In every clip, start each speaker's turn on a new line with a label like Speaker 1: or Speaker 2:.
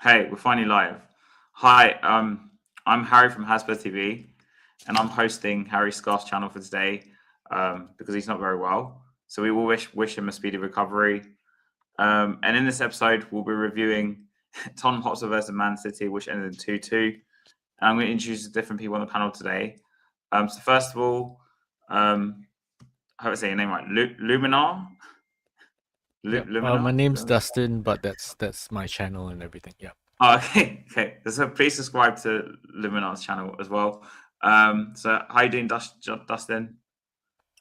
Speaker 1: Hey, we're finally live. Hi, I'm Harry from Spurs TV, and I'm hosting Harry Scarfe's channel for today because he's not very well. So we will wish him a speedy recovery. And in this episode, we'll be reviewing Tottenham Hotspur versus Man City, which ended in 2-2. And I'm going to introduce different people on the panel today. So first of all, I hope I say your name right, Luminar.
Speaker 2: Yep. My
Speaker 1: Luminar.
Speaker 2: name's Dustin, but that's my channel and everything. Yeah.
Speaker 1: Oh, okay. So please subscribe to Luminar's channel as well. So how you doing, Dustin?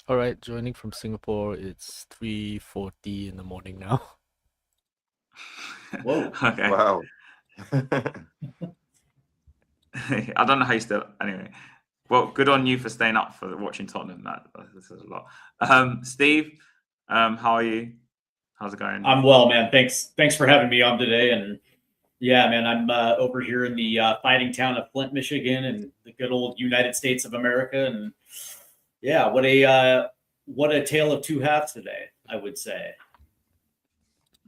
Speaker 2: All right. Joining from Singapore. It's 3:40 in the morning now.
Speaker 3: Whoa!
Speaker 1: Okay.
Speaker 3: Wow.
Speaker 1: I don't know how you still. Anyway, well, good on you for staying up for watching Tottenham. That this is a lot. Steve, how are you? How's it going?
Speaker 3: I'm well, man. Thanks for having me on today. And yeah, man, I'm over here in the fighting town of Flint, Michigan, and the good old United States of America. And yeah, what a tale of two halves today, I would say.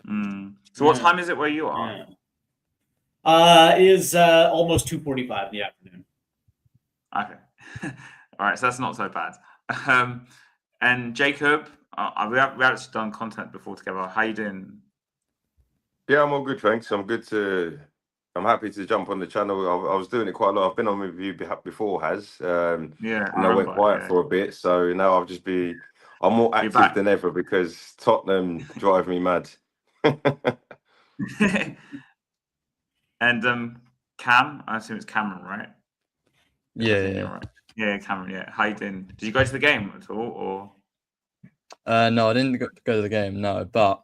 Speaker 1: So what time is it where you are?
Speaker 3: Is almost 2:45 in the afternoon.
Speaker 1: Okay. All right, so that's not so bad. And Jacob, we have actually done content before together. How you doing?
Speaker 4: Yeah, I'm all good, thanks. I'm happy to jump on the channel. I was doing it quite a lot. I've been on with you before, Has.
Speaker 1: Yeah,
Speaker 4: and I went quiet for a bit, so now I'm more active than ever because Tottenham drive me mad.
Speaker 1: And Cam, I assume it's Cameron, right?
Speaker 5: Yeah.
Speaker 1: Right. Yeah, Cameron. Yeah, how you doing? Did you go to the game at all, or?
Speaker 5: No, I didn't go to the game. No, but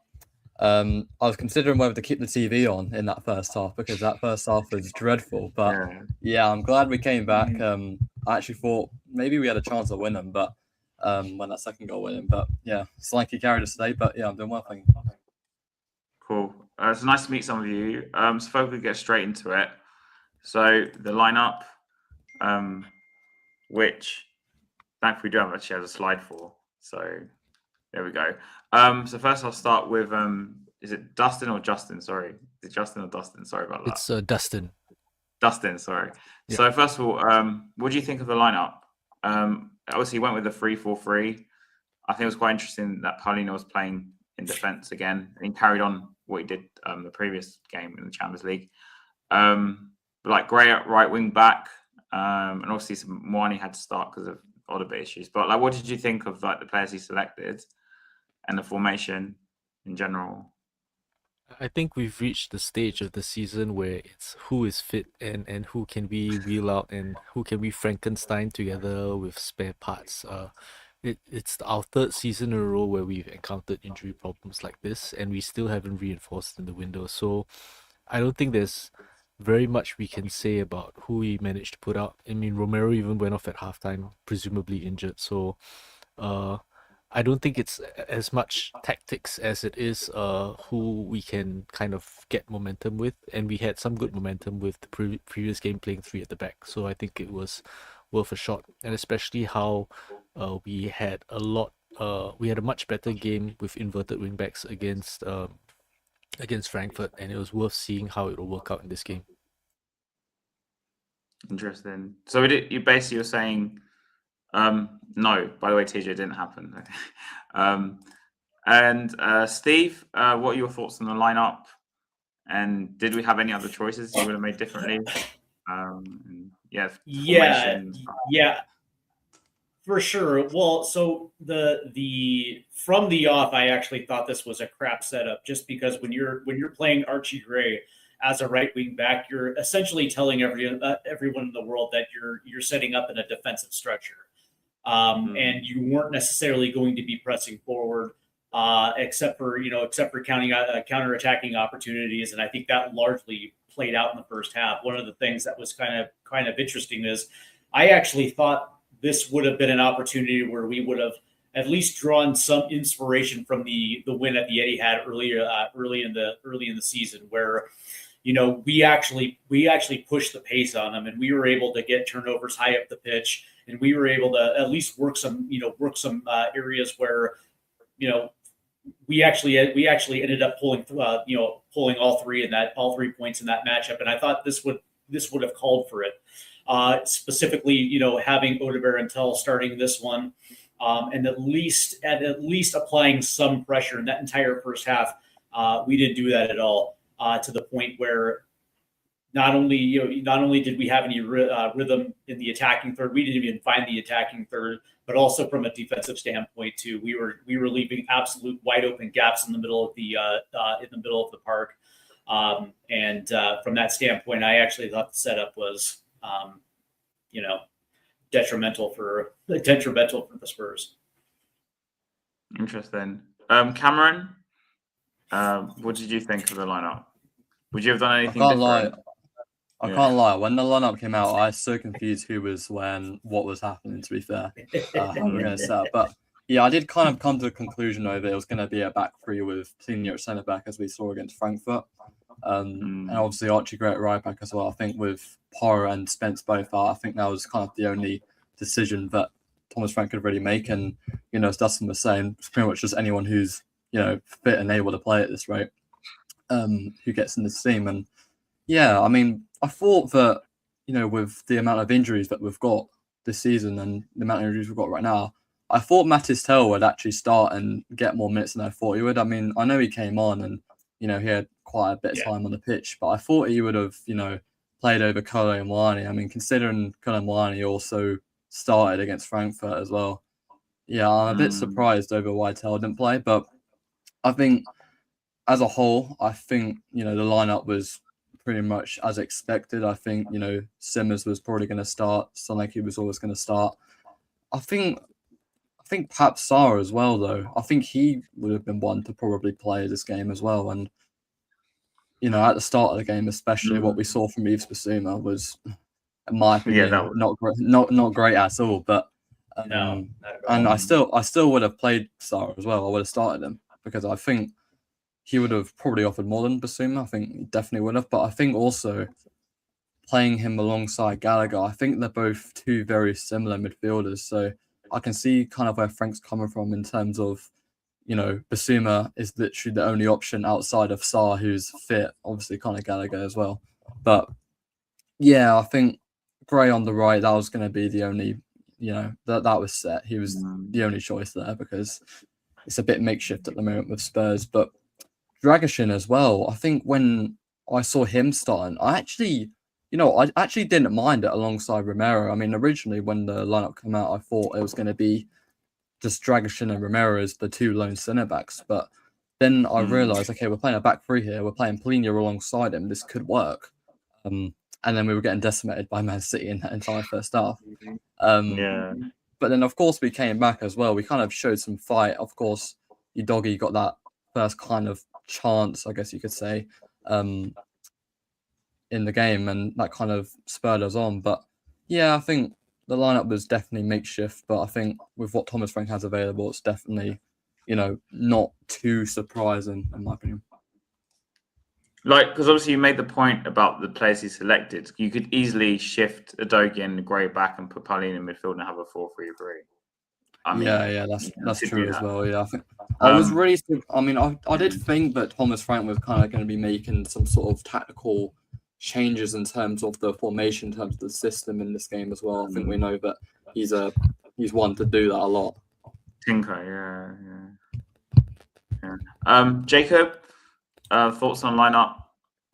Speaker 5: I was considering whether to keep the TV on in that first half because that first half was dreadful. But yeah, I'm glad we came back. I actually thought maybe we had a chance of winning, but when that second goal went in. But yeah, Slanky carried us today. But yeah, I'm doing well, thank you.
Speaker 1: Cool. It's nice to meet some of you. So if we could get straight into it. So the lineup, which thankfully we do have actually has a slide for. So there we go. So first I'll start with is it Dustin or Justin? Sorry. Is it Justin or Dustin? Sorry about that.
Speaker 2: It's Dustin.
Speaker 1: Dustin, sorry. Yeah. So first of all, what do you think of the lineup? Obviously, he went with the 3-4-3. I think it was quite interesting that Paulino was playing in defence again and he carried on what he did the previous game in the Champions League. But like Gray at right wing back, and obviously Moani had to start because of other bit issues. But like, what did you think of like the players he selected and the formation in general?
Speaker 2: I think we've reached the stage of the season where it's who is fit and who can we wheel out and who can we Frankenstein together with spare parts. It's our third season in a row where we've encountered injury problems like this, and we still haven't reinforced in the window. So I don't think there's very much we can say about who we managed to put out. I mean, Romero even went off at halftime, presumably injured. So I don't think it's as much tactics as it is who we can kind of get momentum with. And we had some good momentum with the previous game playing three at the back. So I think it was worth a shot. And especially how we had a much better game with inverted wingbacks against Frankfurt, and it was worth seeing how it will work out in this game.
Speaker 1: Interesting. So you basically you're saying no. By the way, TJ, it didn't happen. And Steve, what are your thoughts on the lineup? And did we have any other choices you would have made differently?
Speaker 3: Yeah, for sure. Well, so the from the off, I actually thought this was a crap setup, just because when you're playing Archie Gray as a right wing back, you're essentially telling everyone in the world that you're setting up in a defensive structure, and you weren't necessarily going to be pressing forward, except for counter-attacking opportunities, and I think that largely played out in the first half. One of the things that was kind of interesting is I actually thought this would have been an opportunity where we would have at least drawn some inspiration from the win at the Etihad early in the season, where we actually pushed the pace on them, and we were able to get turnovers high up the pitch, and we were able to at least work some areas where we actually ended up pulling all 3 points in that matchup, and I thought this would have called for it. Specifically, having Odegaard and Tell starting this one, and at least applying some pressure in that entire first half. We didn't do that at all, to the point where not only did we have any rhythm in the attacking third, we didn't even find the attacking third, but also from a defensive standpoint too, we were leaving absolute wide open gaps in the middle of the park. And from that standpoint, I actually thought the setup was, detrimental for the Spurs.
Speaker 1: Interesting. Cameron, what did you think of the lineup? Would you have done anything different?
Speaker 5: I can't lie. When the lineup came out, I was so confused who was when, what was happening, to be fair. How we're going to set up. But yeah, I did kind of come to the conclusion over it was going to be a back three with senior at centre back, as we saw against Frankfurt. And obviously Archie Gray at right back as well. I think with Porro and Spence both out, I think that was kind of the only decision that Thomas Frank could really make. And, as Dustin was saying, it's pretty much just anyone who's, fit and able to play at this rate, who gets in this team. And yeah, I mean, I thought that, with the amount of injuries that we've got this season and the amount of injuries we've got right now, I thought Mattis Tell would actually start and get more minutes than I thought he would. I mean, I know he came on and, he had quite a bit of time on the pitch, but I thought he would have, played over Kolo Muani. I mean, considering Kolo Muani also started against Frankfurt as well. Yeah, I'm a bit surprised over why Tell didn't play, but I think as a whole, I think, the lineup was pretty much as expected. I think, Simmers was probably going to start. Solanke was always going to start. I think perhaps Sarr as well, though. I think he would have been one to probably play this game as well. And, at the start of the game, especially what we saw from Yves Bissouma was, in my opinion, not great at all. But
Speaker 3: no,
Speaker 5: and I still would have played Sarr as well. I would have started him because I think he would have probably offered more than Bissouma. I think he definitely would have. But I think also playing him alongside Gallagher, I think they're both two very similar midfielders. So I can see kind of where Frank's coming from in terms of, Bissouma is literally the only option outside of Sarr who's fit, obviously kind of Gallagher as well. But yeah, I think Gray on the right, that was going to be the only, that was set. He was the only choice there because it's a bit makeshift at the moment with Spurs. But Dragishin as well, I think when I saw him starting, I actually didn't mind it alongside Romero. I mean, originally when the lineup came out, I thought it was going to be just Dragishin and Romero as the two lone centre backs. But then I realised, okay, we're playing a back three here. We're playing Polina alongside him. This could work. And then we were getting decimated by Man City in that entire first half. But then, of course, we came back as well. We kind of showed some fight. Of course, Udogie got that first kind of chance, I guess you could say, in the game, and that kind of spurred us on. But yeah, I think the lineup was definitely makeshift, but I think with what Thomas Frank has available, it's definitely, not too surprising in my opinion.
Speaker 1: Because obviously you made the point about the players he selected. You could easily shift Udogie and Gray back and put Pauline in midfield and have a 4-3-3. I mean,
Speaker 5: yeah, that's true as well. Yeah, I think I was really. I mean, I did think that Thomas Frank was kind of going to be making some sort of tactical changes in terms of the formation, in terms of the system in this game as well. I think we know that he's one to do that a lot.
Speaker 1: Tinker, yeah. Jacob, thoughts on lineup?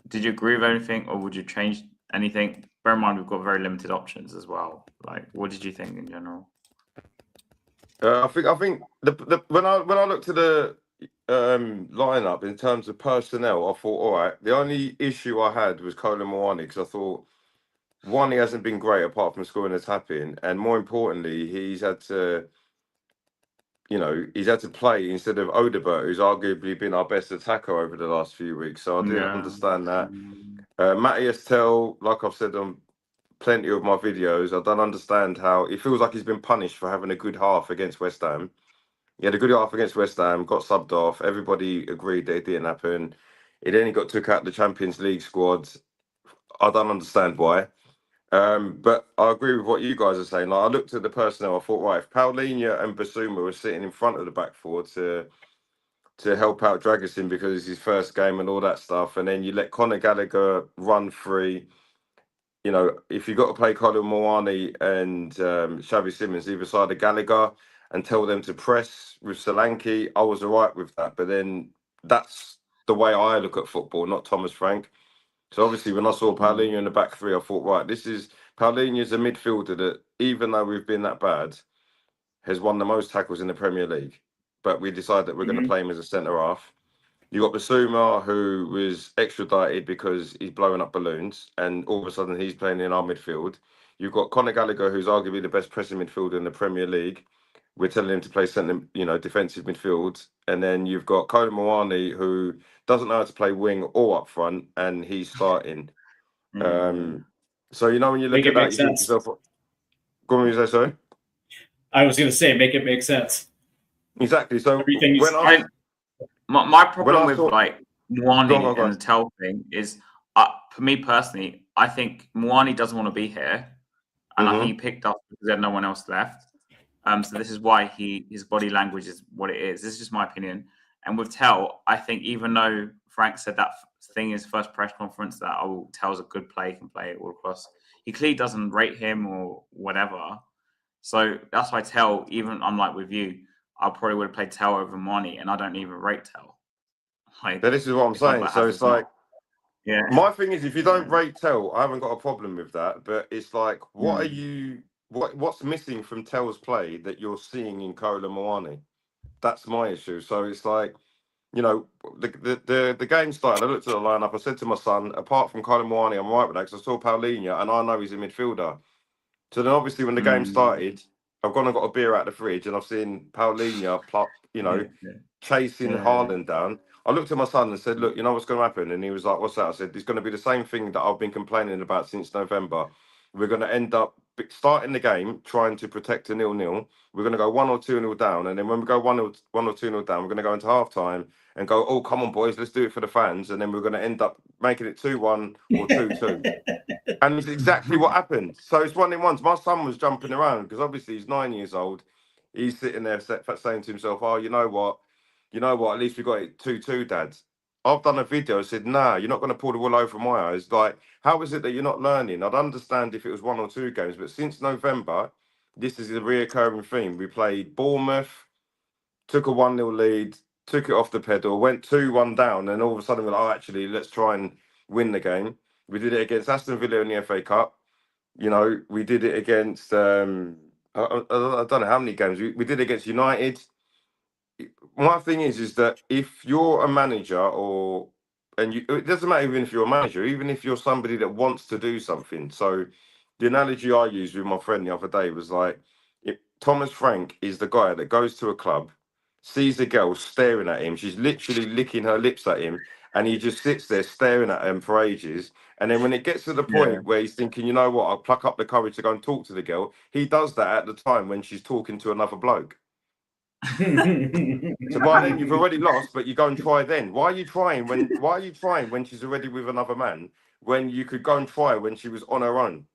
Speaker 1: Did you agree with anything, or would you change anything? Bear in mind we've got very limited options as well. What did you think in general?
Speaker 4: I think when I looked at the lineup in terms of personnel, I thought, all right. The only issue I had was Kolo Muani because I thought, one, he hasn't been great apart from scoring a tap in, and more importantly, he's had to play instead of Odegaard, who's arguably been our best attacker over the last few weeks. So I didn't understand that. Mattis Tell, like I've said on plenty of my videos, I don't understand how it feels like he's been punished for having a good half against West Ham. He had a good half against West Ham, got subbed off. Everybody agreed that it didn't happen. He then got took out the Champions League squad. I don't understand why. But I agree with what you guys are saying. I looked at the personnel. I thought, right, if Paulinho and Bissouma were sitting in front of the back four to to help out Dragusin because it's his first game and all that stuff, and then you let Conor Gallagher run free. You know, if you got to play Colin Moani and Xavi Simons either side of Gallagher and tell them to press with Solanke, I was all right with that. But then that's the way I look at football, not Thomas Frank. So obviously when I saw Paulinho in the back three, I thought, right, Paulinho's a midfielder that, even though we've been that bad, has won the most tackles in the Premier League. But we decided that we're going to play him as a centre-half. You got Basuma, who was extradited because he's blowing up balloons, and all of a sudden he's playing in our midfield. You've got Conor Gallagher, who's arguably the best pressing midfielder in the Premier League. We're telling him to play centre, defensive midfield. And then you've got Colin Moani, who doesn't know how to play wing or up front, and he's starting. So, when you look at that, you think to yourself, go on, you say, sorry?
Speaker 3: I was going to say, make it make sense.
Speaker 4: Exactly. So
Speaker 1: my problem with like Moani and the Tell thing is, for me personally, I think Moani doesn't want to be here, and I think he picked up because there had no one else left. So this is why his body language is what it is. This is just my opinion. And with Tell, I think even though Frank said that thing in his first press conference that Tell's a good player, can play it all across, he clearly doesn't rate him or whatever. So that's why Tell, even I'm like with you, I probably would have played Tell over Moani, and I don't even rate Tell.
Speaker 4: Like, but this is what I'm saying. So it's like, my thing is, if you don't rate Tell, I haven't got a problem with that. But it's like, what are you? What's missing from Tell's play that you're seeing in Kola Moani? That's my issue. So it's like, the game started. I looked at the lineup. I said to my son, apart from Kola Moani, I'm right with that because I saw Paulinho, and I know he's a midfielder. So then, obviously, when the game started, I've gone and got a beer out of the fridge, and I've seen Paulinho, chasing Haaland down. I looked at my son and said, look, you know what's going to happen? And he was like, what's that? I said, it's going to be the same thing that I've been complaining about since November. We're going to end up starting the game trying to protect a 0-0. We're going to go 1 or 2-0 down. And then when we go 1 or 2-0 down, we're going to go into half-time and go, oh, come on, boys, let's do it for the fans. And then we're going to end up making it 2-1 or 2-2. And it's exactly what happened. So it's 1-1. My son was jumping around because obviously he's 9 years old. He's sitting there saying to himself, oh, you know what? At least we got it 2-2, Dad. I've done a video, said, nah, you're not going to pull the wool over my eyes. Like, how is it that you're not learning? I'd understand if it was 1 or 2 games, but since November, this is a reoccurring theme. We played Bournemouth, took a 1-0 lead, took it off the pedal, went 2-1 down, and all of a sudden we're like, oh, actually, let's try and win the game. We did it against Aston Villa in the FA Cup. We did it against, I don't know how many games. We did it against United. My thing is that if you're a manager it doesn't matter even if you're a manager, even if you're somebody that wants to do something. So the analogy I used with my friend the other day was like, if Thomas Frank is the guy that goes to a club, sees a girl staring at him, she's literally licking her lips at him, and he just sits there staring at him for ages. And then when it gets to the point where he's thinking, you know what, I'll pluck up the courage to go and talk to the girl, he does that at the time when she's talking to another bloke. So by then you've already lost, but you go and try then. Why are you trying when she's already with another man, when you could go and try when she was on her own?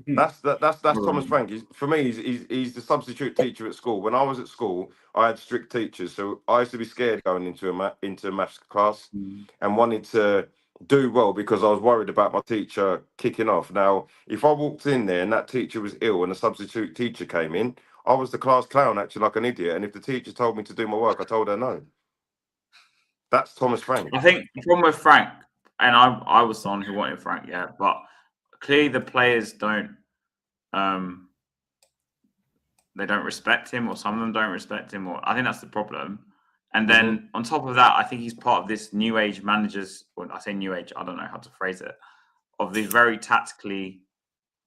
Speaker 4: That's Thomas Frank. For me, he's the substitute teacher at school. When I was at school, I had strict teachers, so I used to be scared going into a maths class and wanted to do well because I was worried about my teacher kicking off. Now, if I walked in there and that teacher was ill and a substitute teacher came in, I was the class clown, acting like an idiot. And if the teacher told me to do my work, I told her no. That's Thomas Frank.
Speaker 1: I think the problem with Frank, and I was someone who wanted Frank, but clearly the players don't they don't respect him, or some of them don't respect him, or I think that's the problem. And then on top of that, I think he's part of this new age managers, or I say new age, I don't know how to phrase it, of these very tactically.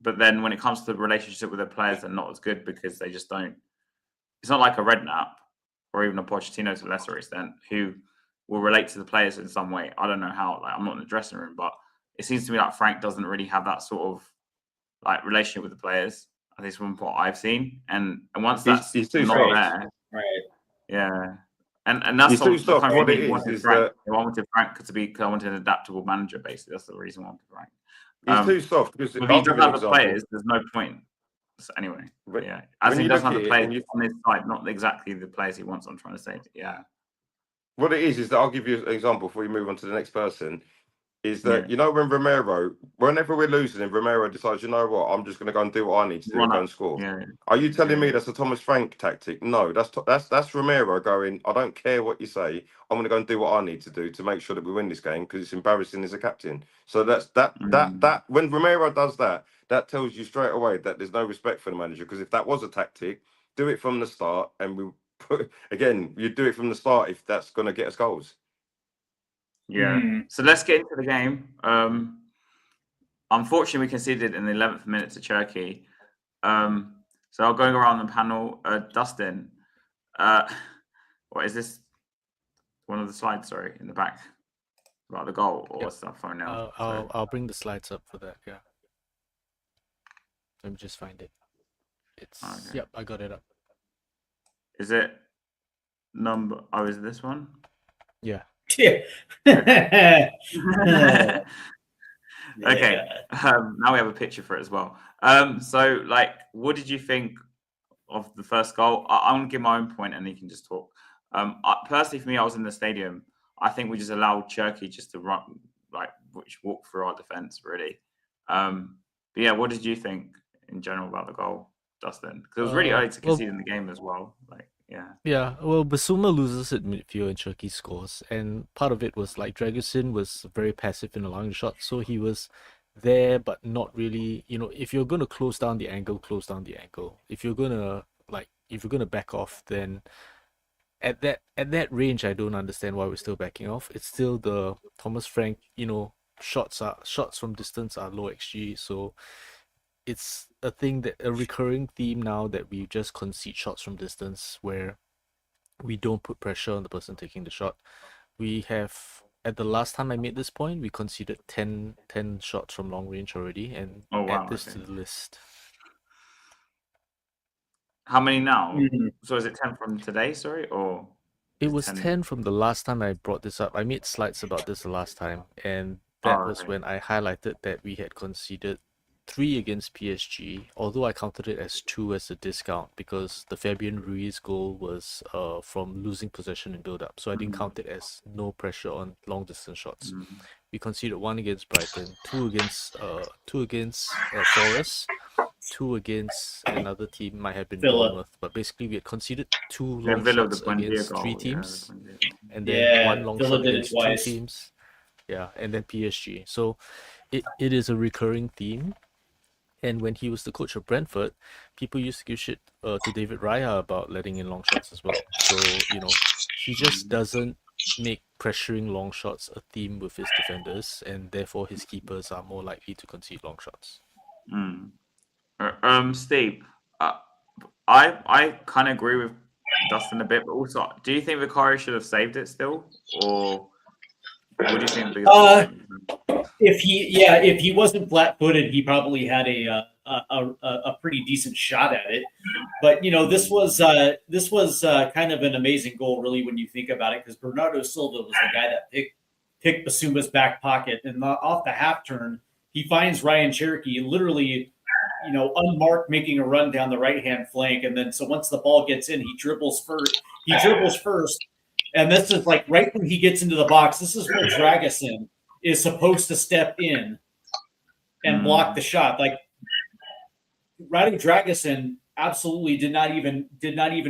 Speaker 1: But then when it comes to the relationship with the players, they're not as good because they just don't. It's not like a Redknapp or even a Pochettino to a lesser extent who will relate to the players in some way. I don't know how. Like, I'm not in the dressing room, but it seems to me like Frank doesn't really have that sort of like relationship with the players. At least from what I've seen, and once that's
Speaker 4: he's too
Speaker 1: not
Speaker 4: soft.
Speaker 1: there,
Speaker 3: Right?
Speaker 1: Yeah, and that's
Speaker 4: he's too soft. What it is
Speaker 1: Frank. I wanted Frank to be. I wanted an adaptable manager. Basically, that's the reason I wanted Frank.
Speaker 4: He's too soft because
Speaker 1: if he doesn't have the players, there's no point. So anyway,
Speaker 4: But
Speaker 1: yeah, as
Speaker 4: when
Speaker 1: he
Speaker 4: you
Speaker 1: doesn't
Speaker 4: look
Speaker 1: have
Speaker 4: at
Speaker 1: the
Speaker 4: it
Speaker 1: players
Speaker 4: and you,
Speaker 1: on his side, not exactly the players he wants. I'm trying to say, yeah,
Speaker 4: what it is that I'll give you an example before you move on to the next person. Is
Speaker 1: yeah.
Speaker 4: that, you know, when Romero, whenever we're losing and Romero decides, you know what, I'm just going to go and do what I need to do and
Speaker 1: Run
Speaker 4: go
Speaker 1: up.
Speaker 4: and score.
Speaker 1: Yeah,
Speaker 4: Are you telling
Speaker 1: yeah.
Speaker 4: me that's a Thomas Frank tactic? No, that's Romero going, I don't care what you say. I'm going to go and do what I need to do to make sure that we win this game because it's embarrassing as a captain. So that when Romero does that, that tells you straight away that there's no respect for the manager. Because if that was a tactic, do it from the start, and we put again, you do it from the start if that's going to get us goals.
Speaker 1: Yeah. So let's get into the game. Unfortunately, we conceded in the 11th minute to Turkey. So I'll go around the panel. Dustin, what is this? One of the slides, sorry, in the back about the goal or stuff. Oh no.
Speaker 2: I'll bring the slides up for that. Yeah. Let me just find it. It's Yep, I got it up.
Speaker 1: Is it number? Oh, is it this one?
Speaker 2: Yeah.
Speaker 1: Okay. Now we have a picture for it as well. So, like, what did you think of the first goal? I'm gonna give my own point, and you can just talk. Personally, for me, I was in the stadium. I think we just allowed Turkey just to run, like, walk through our defense, really. But yeah, what did you think in general about the goal, Dustin? Because it was really early to concede in the game as well. Like, yeah.
Speaker 2: Yeah, well, Basuma loses at midfield and Turkey scores, and part of it was like Dragusin was very passive in allowing the shot, so he was there but not really. You know, if you're gonna close down the angle, close down the angle. If you're gonna back off, then at that range, I don't understand why we're still backing off. It's still the Thomas Frank. You know, shots from distance are low XG, so it's a recurring theme now that we just concede shots from distance where we don't put pressure on the person taking the shot. We have, at the last time I made this point, we conceded 10 shots from long range already, and add this to the list.
Speaker 1: How many now? So is it 10 from today, sorry, or?
Speaker 2: It was 10 from the last time I brought this up. I made slides about this the last time, and that was when I highlighted that we had conceded 3 against PSG, although I counted it as 2 as a discount because the Fabian Ruiz goal was from losing possession and build-up, so I didn't count it as no pressure on long-distance shots. We conceded 1 against Brighton, 2 against Forest, 2 against another team, might have been Bournemouth, but basically we had conceded 2 long shots against 3 teams, and then 1 long shot against 2 teams. Yeah, and then PSG. So it is a recurring theme. And when he was the coach of Brentford, people used to give shit to David Raya about letting in long shots as well. So, you know, he just doesn't make pressuring long shots a theme with his defenders, and therefore his keepers are more likely to concede long shots.
Speaker 1: Steve, I kind of agree with Dustin a bit, but also, do you think Vicario should have saved it still, or what do you think?
Speaker 3: If he wasn't flat-footed, he probably had a pretty decent shot at it. But you know, this was kind of an amazing goal, really, when you think about it, because Bernardo Silva was the guy that picked Basuma's back pocket, and off the half turn, he finds Ryan Cherokee literally, you know, unmarked, making a run down the right-hand flank, and then so once the ball gets in, he dribbles first. And this is like right when he gets into the box. This is where Dragusin is supposed to step in and block the shot. Like Radu Dragusin absolutely did not even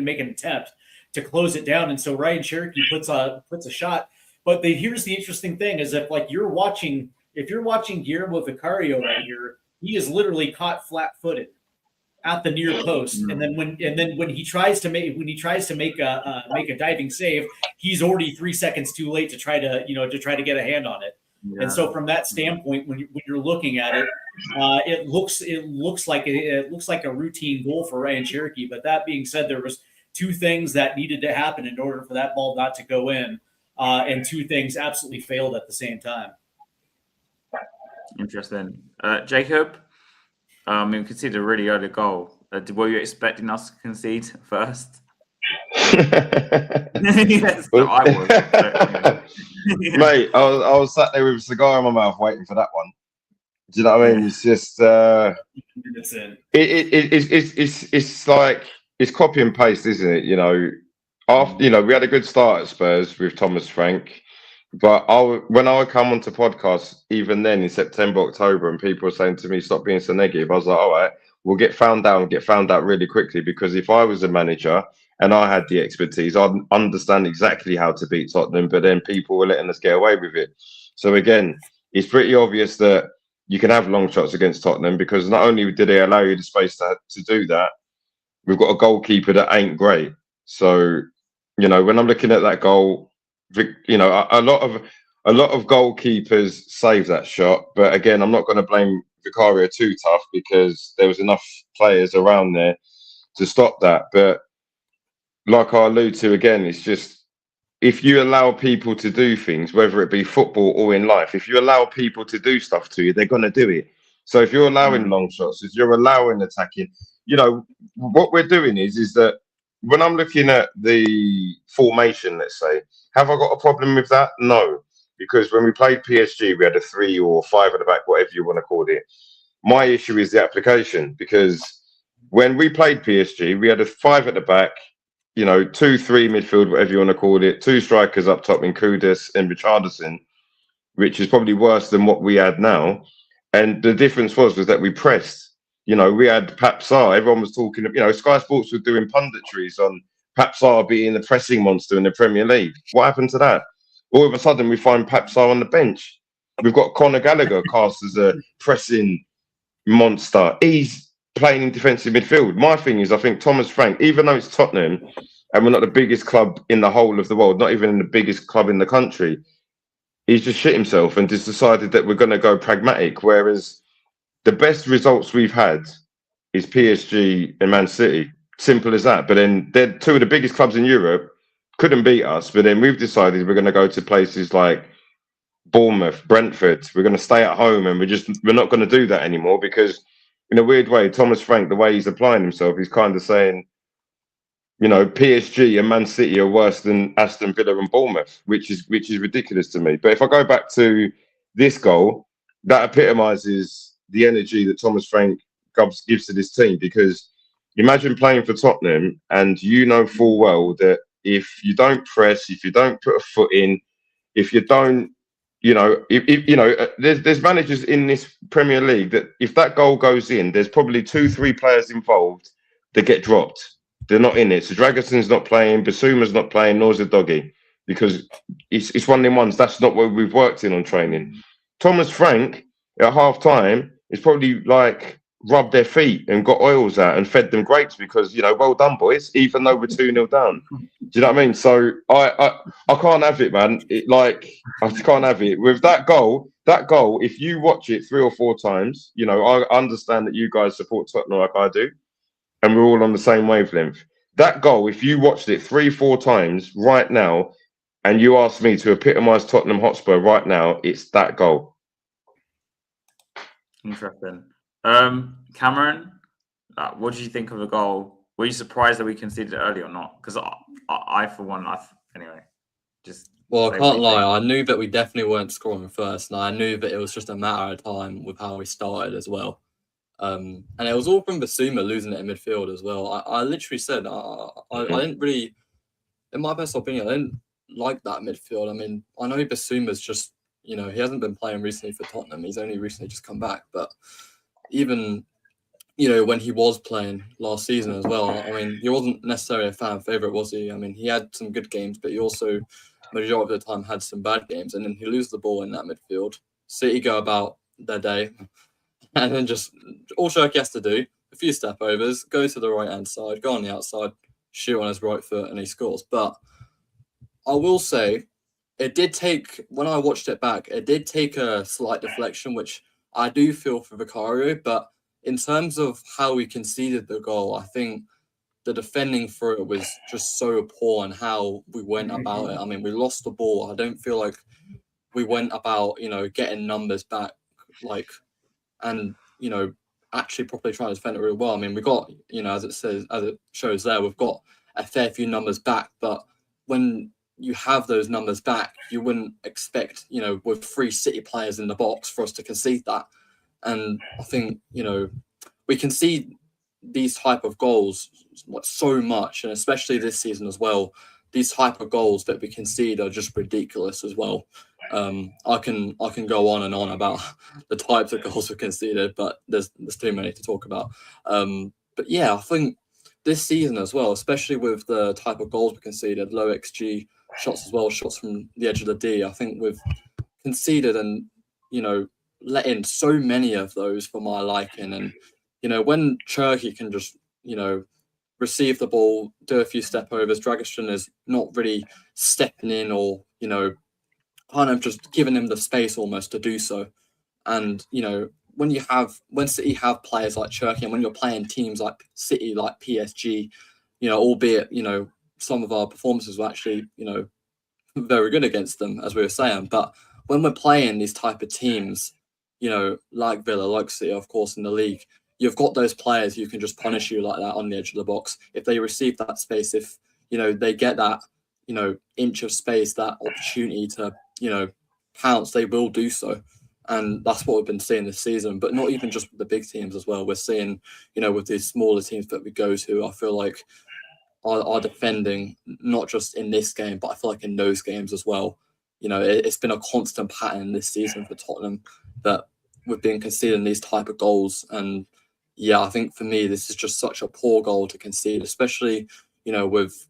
Speaker 3: make an attempt to close it down, and so Ryan Cherokee puts a shot. But here's the interesting thing: is if you're watching Guillermo Vicario right here, he is literally caught flat-footed at the near post, and then when he tries to make a diving save, he's already 3 seconds too late to try to get a hand on it. Yeah. And so from that standpoint, when you're looking at it, it looks like a routine goal for Ryan Cherokee. But that being said, there was 2 things that needed to happen in order for that ball not to go in, and 2 things absolutely failed at the same time.
Speaker 1: Interesting, Jacob. We conceded a really early goal. Were you expecting us to concede first? Yes, so I was.
Speaker 4: Mate, I was sat there with a cigar in my mouth waiting for that one. Do you know what I mean? It's just it's like it's copy and paste, isn't it? You know, after we had a good start at Spurs with Thomas Frank, but when I would come onto podcasts, even then in September, October, and people were saying to me, "Stop being so negative," I was like, "All right, we'll get found out really quickly." Because if I was a manager and I had the expertise, I'd understand exactly how to beat Tottenham. But then people were letting us get away with it. So again, it's pretty obvious that you can have long shots against Tottenham because not only do they allow you the space to do that, we've got a goalkeeper that ain't great. So, when I'm looking at that goal, a lot of goalkeepers save that shot. But again, I'm not going to blame Vicario too tough because there was enough players around there to stop that. But like I allude to again, it's just if you allow people to do things, whether it be football or in life, if you allow people to do stuff to you, they're going to do it. So if you're allowing long shots, if you're allowing attacking, what we're doing is that when I'm looking at the formation, let's say, have I got a problem with that? No, because when we played PSG, we had a 3 or 5 at the back, whatever you want to call it. My issue is the application because when we played PSG, we had a 5 at the back, 2-3 midfield, whatever you want to call it, 2 strikers up top in Kudus and Richarlison, which is probably worse than what we had now. And the difference was that we pressed. We had Pap Sarr. Everyone was talking. Sky Sports was doing punditries on Pap Sarr being the pressing monster in the Premier League. What happened to that? All of a sudden, we find Pap Sarr on the bench. We've got Conor Gallagher cast as a pressing monster. He's playing in defensive midfield. My thing is, I think Thomas Frank, even though it's Tottenham and we're not the biggest club in the whole of the world, not even in the biggest club in the country, he's just shit himself and just decided that we're going to go pragmatic. Whereas the best results we've had is PSG and Man City. Simple as that. But then they're 2 of the biggest clubs in Europe, couldn't beat us. But then we've decided we're going to go to places like Bournemouth, Brentford. We're going to stay at home and we're not going to do that anymore because in a weird way, Thomas Frank, the way he's applying himself, he's kind of saying, PSG and Man City are worse than Aston Villa and Bournemouth, which is ridiculous to me. But if I go back to this goal, that epitomizes the energy that Thomas Frank gives to this team because imagine playing for Tottenham and full well that if you don't press, if you don't put a foot in, if you don't, there's managers in this Premier League that if that goal goes in, there's probably 2-3 players involved that get dropped. They're not in it. So Dragoson's not playing, Basuma's not playing, nor Doggy because it's one of them ones. That's not what we've worked in on training. Thomas Frank at half time is probably like rubbed their feet and got oils out and fed them grapes because well done boys, even though we're 2-0 down. Do you know what I mean? So I can't have it, man. I just can't have it with that goal. That goal, if you watch it 3 or 4 times, I understand that you guys support Tottenham like I do, and we're all on the same wavelength. That goal, if you watched it 3-4 times right now, and you asked me to epitomise Tottenham Hotspur right now, it's that goal.
Speaker 1: Interesting. Cameron, what did you think of the goal? Were you surprised that we conceded it early or not? Because I for one, anyway, just.
Speaker 5: Well, I can't lie. I knew that we definitely weren't scoring first, and I knew that it was just a matter of time with how we started as well. And it was all from Basuma losing it in midfield as well. I literally said I didn't really, in my personal opinion, I didn't like that midfield. I mean, I know Basuma's just, he hasn't been playing recently for Tottenham. He's only recently just come back, but even when he was playing last season as well, I mean, he wasn't necessarily a fan favorite, was he? I mean, he had some good games, but he also majority of the time had some bad games, and then he loses the ball in that midfield. City go about their day. And then just all Shirky has to do, a few step overs, go to the right-hand side, go on the outside, shoot on his right foot, and he scores. But I will say, it did take, when I watched it back, it did take a slight deflection, which I do feel for Vicario. But in terms of how we conceded the goal, I think the defending for it was just so poor and how we went about it. I mean, we lost the ball. I don't feel like we went about, getting numbers back, and actually properly trying to defend it really well. I mean, we got, as it shows there, we've got a fair few numbers back, but when you have those numbers back, you wouldn't expect, with 3 City players in the box for us to concede that. And I think, we can see these type of goals so much, and especially this season as well. These type of goals that we concede are just ridiculous as well. I can go on and on about the types of goals we conceded, but there's too many to talk about. But yeah, I think this season as well, especially with the type of goals we conceded, low XG shots as well, shots from the edge of the D, I think we've conceded and, let in so many of those for my liking. And, when Cherky can just, receive the ball, do a few step overs, Dragiston is not really stepping in or, kind of just giving him the space almost to do so. And, when City have players like Cherky, and when you're playing teams like City, like PSG, albeit, some of our performances were actually, very good against them, as we were saying. But when we're playing these type of teams, like Villa, like City, of course, in the league, you've got those players who can just punish you like that on the edge of the box. If they receive that space, if, they get that, inch of space, that opportunity to, pounce, they will do so. And that's what we've been seeing this season, but not even just with the big teams as well. We're seeing, with these smaller teams that we go to, I feel like are defending, not just in this game, but I feel like in those games as well. It's been a constant pattern this season for Tottenham that we've been conceding these type of goals. And yeah, I think for me, this is just such a poor goal to concede, especially, with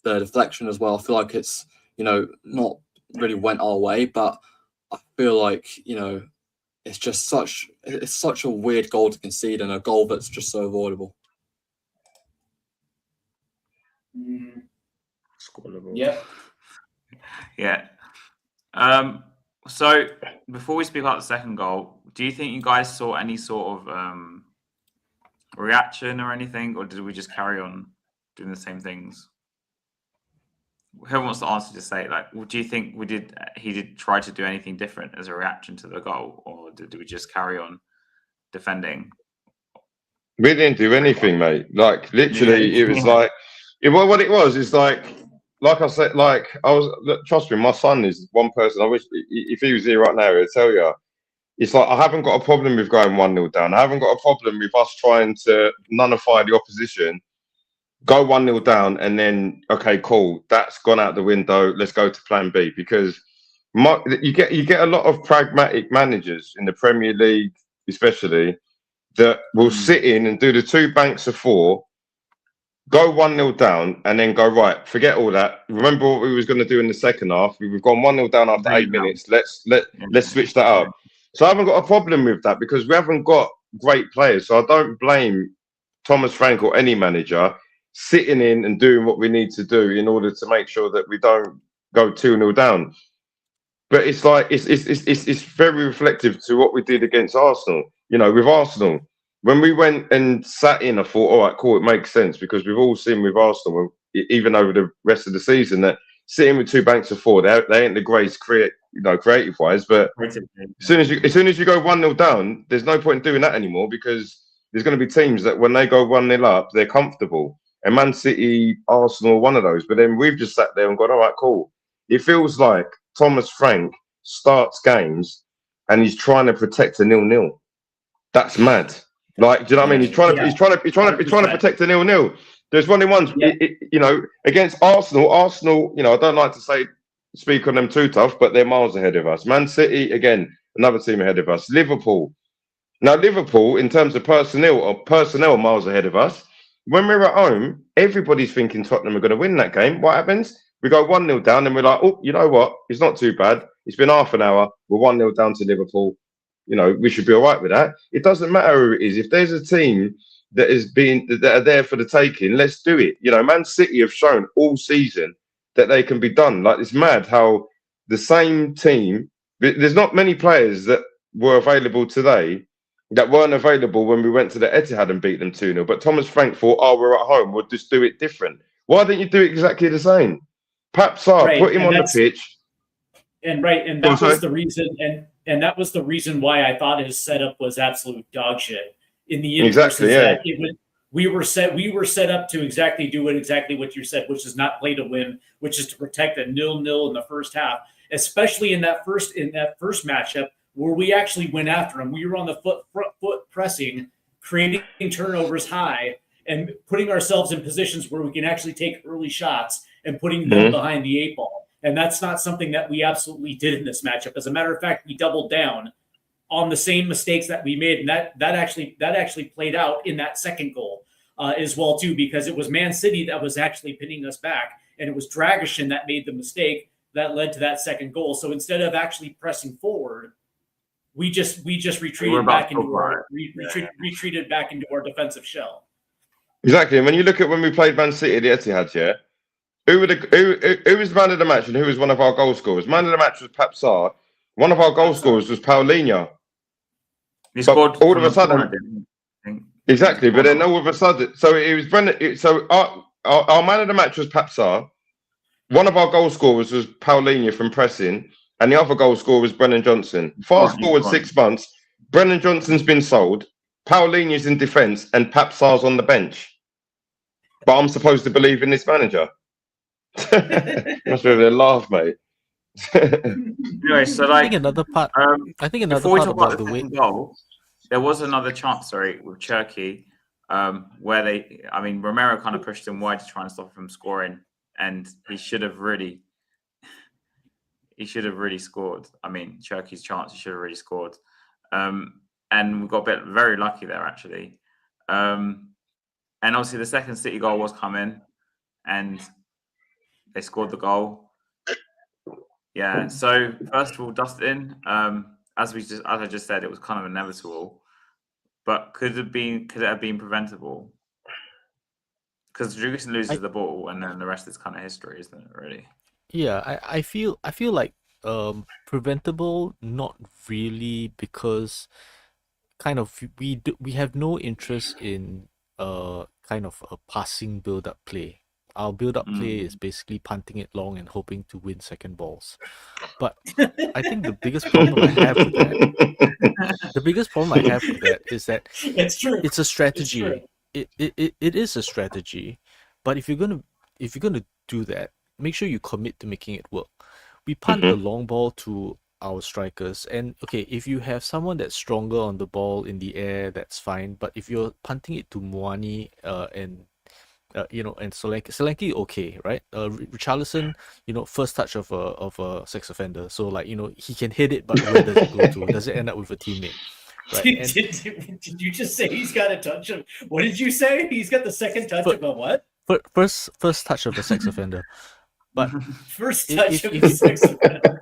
Speaker 5: the deflection as well. I feel like it's, not really went our way, but I feel like, it's just such a weird goal to concede, and a goal that's just so avoidable.
Speaker 3: Yeah.
Speaker 1: Yeah. So before we speak about the second goal, do you think you guys saw any sort of reaction or anything, or did we just carry on doing the same things? Whoever wants to answer, just say, like, do you think he did try to do anything different as a reaction to the goal, or did we just carry on defending?
Speaker 4: We didn't do anything, mate. Like, literally, it was like, what it was is like I said, trust me, my son is one person. I wish if he was here right now, he'd tell you. It's like, I haven't got a problem with going 1-0 down. I haven't got a problem with us trying to nullify the opposition, go 1-0 down, and then, okay, cool, that's gone out the window. Let's go to plan B. Because you get a lot of pragmatic managers in the Premier League, especially, that will sit in and do the 2 banks of 4, go 1-0 down, and then go, right, forget all that. Remember what we was going to do in the second half? We've gone 1-0 down after 8 minutes. Let's switch that up. So I haven't got a problem with that, because we haven't got great players. So I don't blame Thomas Frank or any manager sitting in and doing what we need to do in order to make sure that we don't go 2-0 down. But it's like it's very reflective to what we did against Arsenal. With Arsenal, when we went and sat in, I thought, all right, cool, it makes sense, because we've all seen with Arsenal, even over the rest of the season, that sitting with 2 banks of 4, they ain't the greatest creative wise. But as soon as you go 1-0 down, there's no point in doing that anymore, because there's going to be teams that when they go 1-0 up, they're comfortable. And Man City, Arsenal, one of those. But then we've just sat there and gone, all right, cool. It feels like Thomas Frank starts games and he's trying to protect a 0-0. That's mad. Like, do you know what I mean? He's trying to protect a 0-0. There's one in ones, against Arsenal. Arsenal, I don't like to speak on them too tough, but they're miles ahead of us. Man City, again, another team ahead of us. Liverpool. Now, Liverpool, in terms of personnel, are miles ahead of us. When we're at home, everybody's thinking Tottenham are going to win that game. What happens? We go 1-0 down, and we're like, oh, you know what? It's not too bad. It's been half an hour. We're 1-0 down to Liverpool. We should be all right with that. It doesn't matter who it is. If there's a team that are there for the taking, let's do it. Man City have shown all season that they can be done. Like, it's mad how the same team, there's not many players that were available today that weren't available when we went to the Etihad and beat them 2-0. But Thomas Frank thought, we're at home, we'll just do it different. Why don't you do it exactly the same? Pap Sarr, put him on the pitch.
Speaker 3: And that was the reason, and that was the reason why I thought his setup was absolute dog shit. In the inverse, we were set up to do exactly what you said, which is not play to win, which is to protect a 0-0 in the first half, especially in that first matchup where we actually went after them. We were on the front foot pressing, creating turnovers high, and putting ourselves in positions where we can actually take early shots and putting them behind the 8 ball. And that's not something that we absolutely did in this matchup. As a matter of fact, we doubled down on the same mistakes that we made, and that actually played out in that second goal as well too, because it was Man City that was actually pinning us back, and it was Dragishin that made the mistake that led to that second goal. So instead of actually pressing forward, we just retreated back into retreated back into our defensive shell.
Speaker 4: Exactly. And when you look at when we played Man City at the Etihad, yeah, who was the man of the match and who was one of our goal scorers? Man of the match was Pap Sarr. One of our goal scorers was Paulinho.
Speaker 1: He scored
Speaker 4: all of a sudden. Exactly, but then all of a sudden, so it was Brendan. So our man of the match was Pap Sarr. One of our goal scorers was Paulinho from pressing, and the other goal scorer was Brennan Johnson. Fast forward 6 months, Brennan Johnson's been sold, Paulinho's in defence, and Pap Sarr's on the bench. But I'm supposed to believe in this manager. Must be a laugh, mate.
Speaker 1: Anyway, so like,
Speaker 2: I think another part. I think another
Speaker 1: before we
Speaker 2: part
Speaker 1: talk
Speaker 2: about
Speaker 1: the
Speaker 2: the way.
Speaker 1: goal, there was another chance, with Cherki, where Romero kind of pushed him wide to try and stop him from scoring, and he should have really scored. I mean, Cherki's chance, he should have really scored, and we got very lucky there actually. And obviously the second City goal was coming, and they scored the goal. Yeah. So first of all, Dustin, as I just said, it was kind of inevitable, but could it have been preventable? Because Dragishin loses the ball, and then the rest is kind of history, isn't it? Really?
Speaker 2: Yeah, I feel like preventable, not really, because kind of we have no interest in kind of a passing build-up play. Our build-up play is basically punting it long and hoping to win second balls. But I think the biggest problem I have with that, is that
Speaker 3: it's true.
Speaker 2: It's a strategy. It is a strategy. But if you're gonna do that, make sure you commit to making it work. We punt the long ball to our strikers, and okay, if you have someone that's stronger on the ball in the air, that's fine. But if you're punting it to Muani and Solanke, okay, right? Richarlison, first touch of a sex offender, so like he can hit it, but where does it go to? Does it end up with a teammate? Right?
Speaker 3: Did you just say he's got a touch of? What did you say? He's got the second touch of a what?
Speaker 2: First touch of a sex offender. But
Speaker 3: first touch of a sex offender.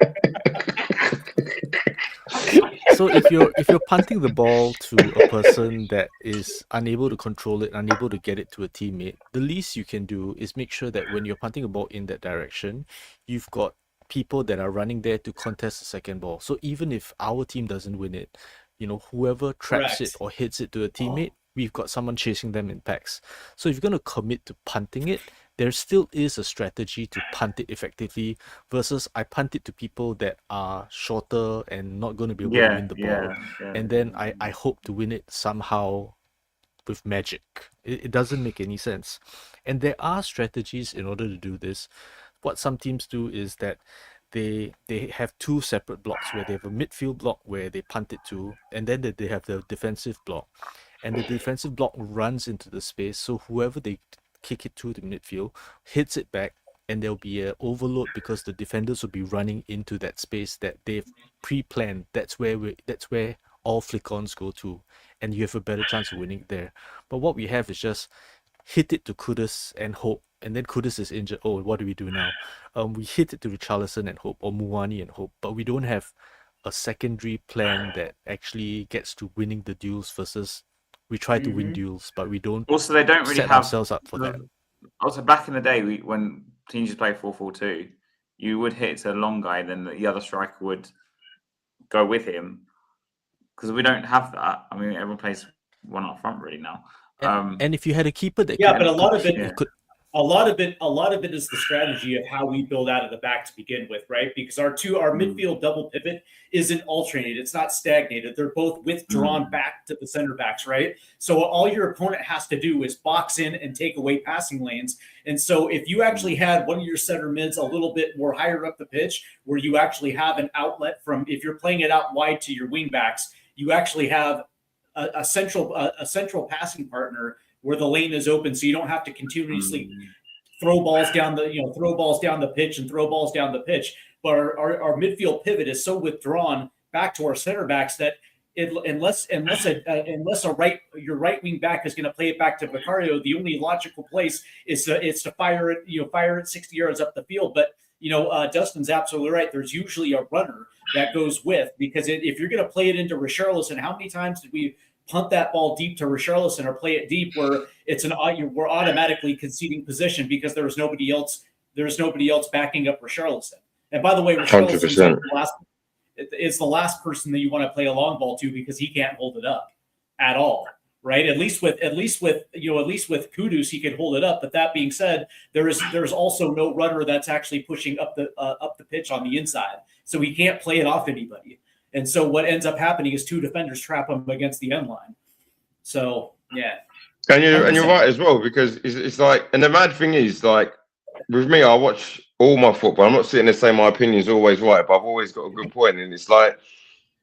Speaker 2: So if you're punting the ball to a person that is unable to control it, unable to get it to a teammate, the least you can do is make sure that when you're punting a ball in that direction, you've got people that are running there to contest the second ball. So even if our team doesn't win it, whoever traps it or hits it to a teammate, we've got someone chasing them in packs. So if you're going to commit to punting it, there still is a strategy to punt it effectively versus I punt it to people that are shorter and not going to be able to win the ball. And then I hope to win it somehow with magic. It doesn't make any sense. And there are strategies in order to do this. What some teams do is that they have two separate blocks, where they have a midfield block where they punt it to, and then they have the defensive block. And the defensive block runs into the space, so whoever they kick it to the midfield hits it back, and there'll be an overload because the defenders will be running into that space that they've pre-planned. That's where all flick-ons go to, and you have a better chance of winning there. But what we have is just hit it to Kudus and hope, and then Kudus is injured. Oh, what do we do now? We hit it to Richarlison and hope, or Muani and hope, but we don't have a secondary plan that actually gets to winning the duels versus we try to win duels, but we don't.
Speaker 1: Also, they don't really
Speaker 2: set
Speaker 1: have
Speaker 2: ourselves up for that.
Speaker 1: Also, back in the day, when teams used to play 4-4-2, you would hit it to a long guy, then the other striker would go with him. Because we don't have that. I mean, everyone plays one up front really now.
Speaker 2: And if you had a keeper that
Speaker 3: but a lot of it a lot of it is the strategy of how we build out of the back to begin with, right? Because our midfield double pivot isn't alternated, it's not stagnated. They're both withdrawn back to the center backs, right? So all your opponent has to do is box in and take away passing lanes. And so if you actually had one of your center mids a little bit more higher up the pitch, where you actually have an outlet from, if you're playing it out wide to your wing backs, you actually have a central passing partner where the lane is open, so you don't have to continuously throw balls down the pitch and throw balls down the pitch. But our midfield pivot is so withdrawn back to our center backs that unless your right wing back is going to play it back to Vicario, the only logical place is to fire it 60 yards up the field. But Dustin's absolutely right. There's usually a runner that goes with, because if you're going to play it into Richarlison, how many times did we punt that ball deep to Richarlison or play it deep where we're automatically conceding position because there's nobody else backing up Richarlison. And by the way, Richarlison is the last person that you want to play a long ball to, because he can't hold it up at all, right? At least with Kudus, he can hold it up. But that being said, there's also no runner that's actually pushing up the pitch on the inside, so he can't play it off anybody. And so what ends up happening is two defenders trap him against the end line. So, yeah.
Speaker 4: And you're right as well, because it's like, and the mad thing is, like, with me, I watch all my football. I'm not sitting there saying my opinion is always right, but I've always got a good point. And it's like,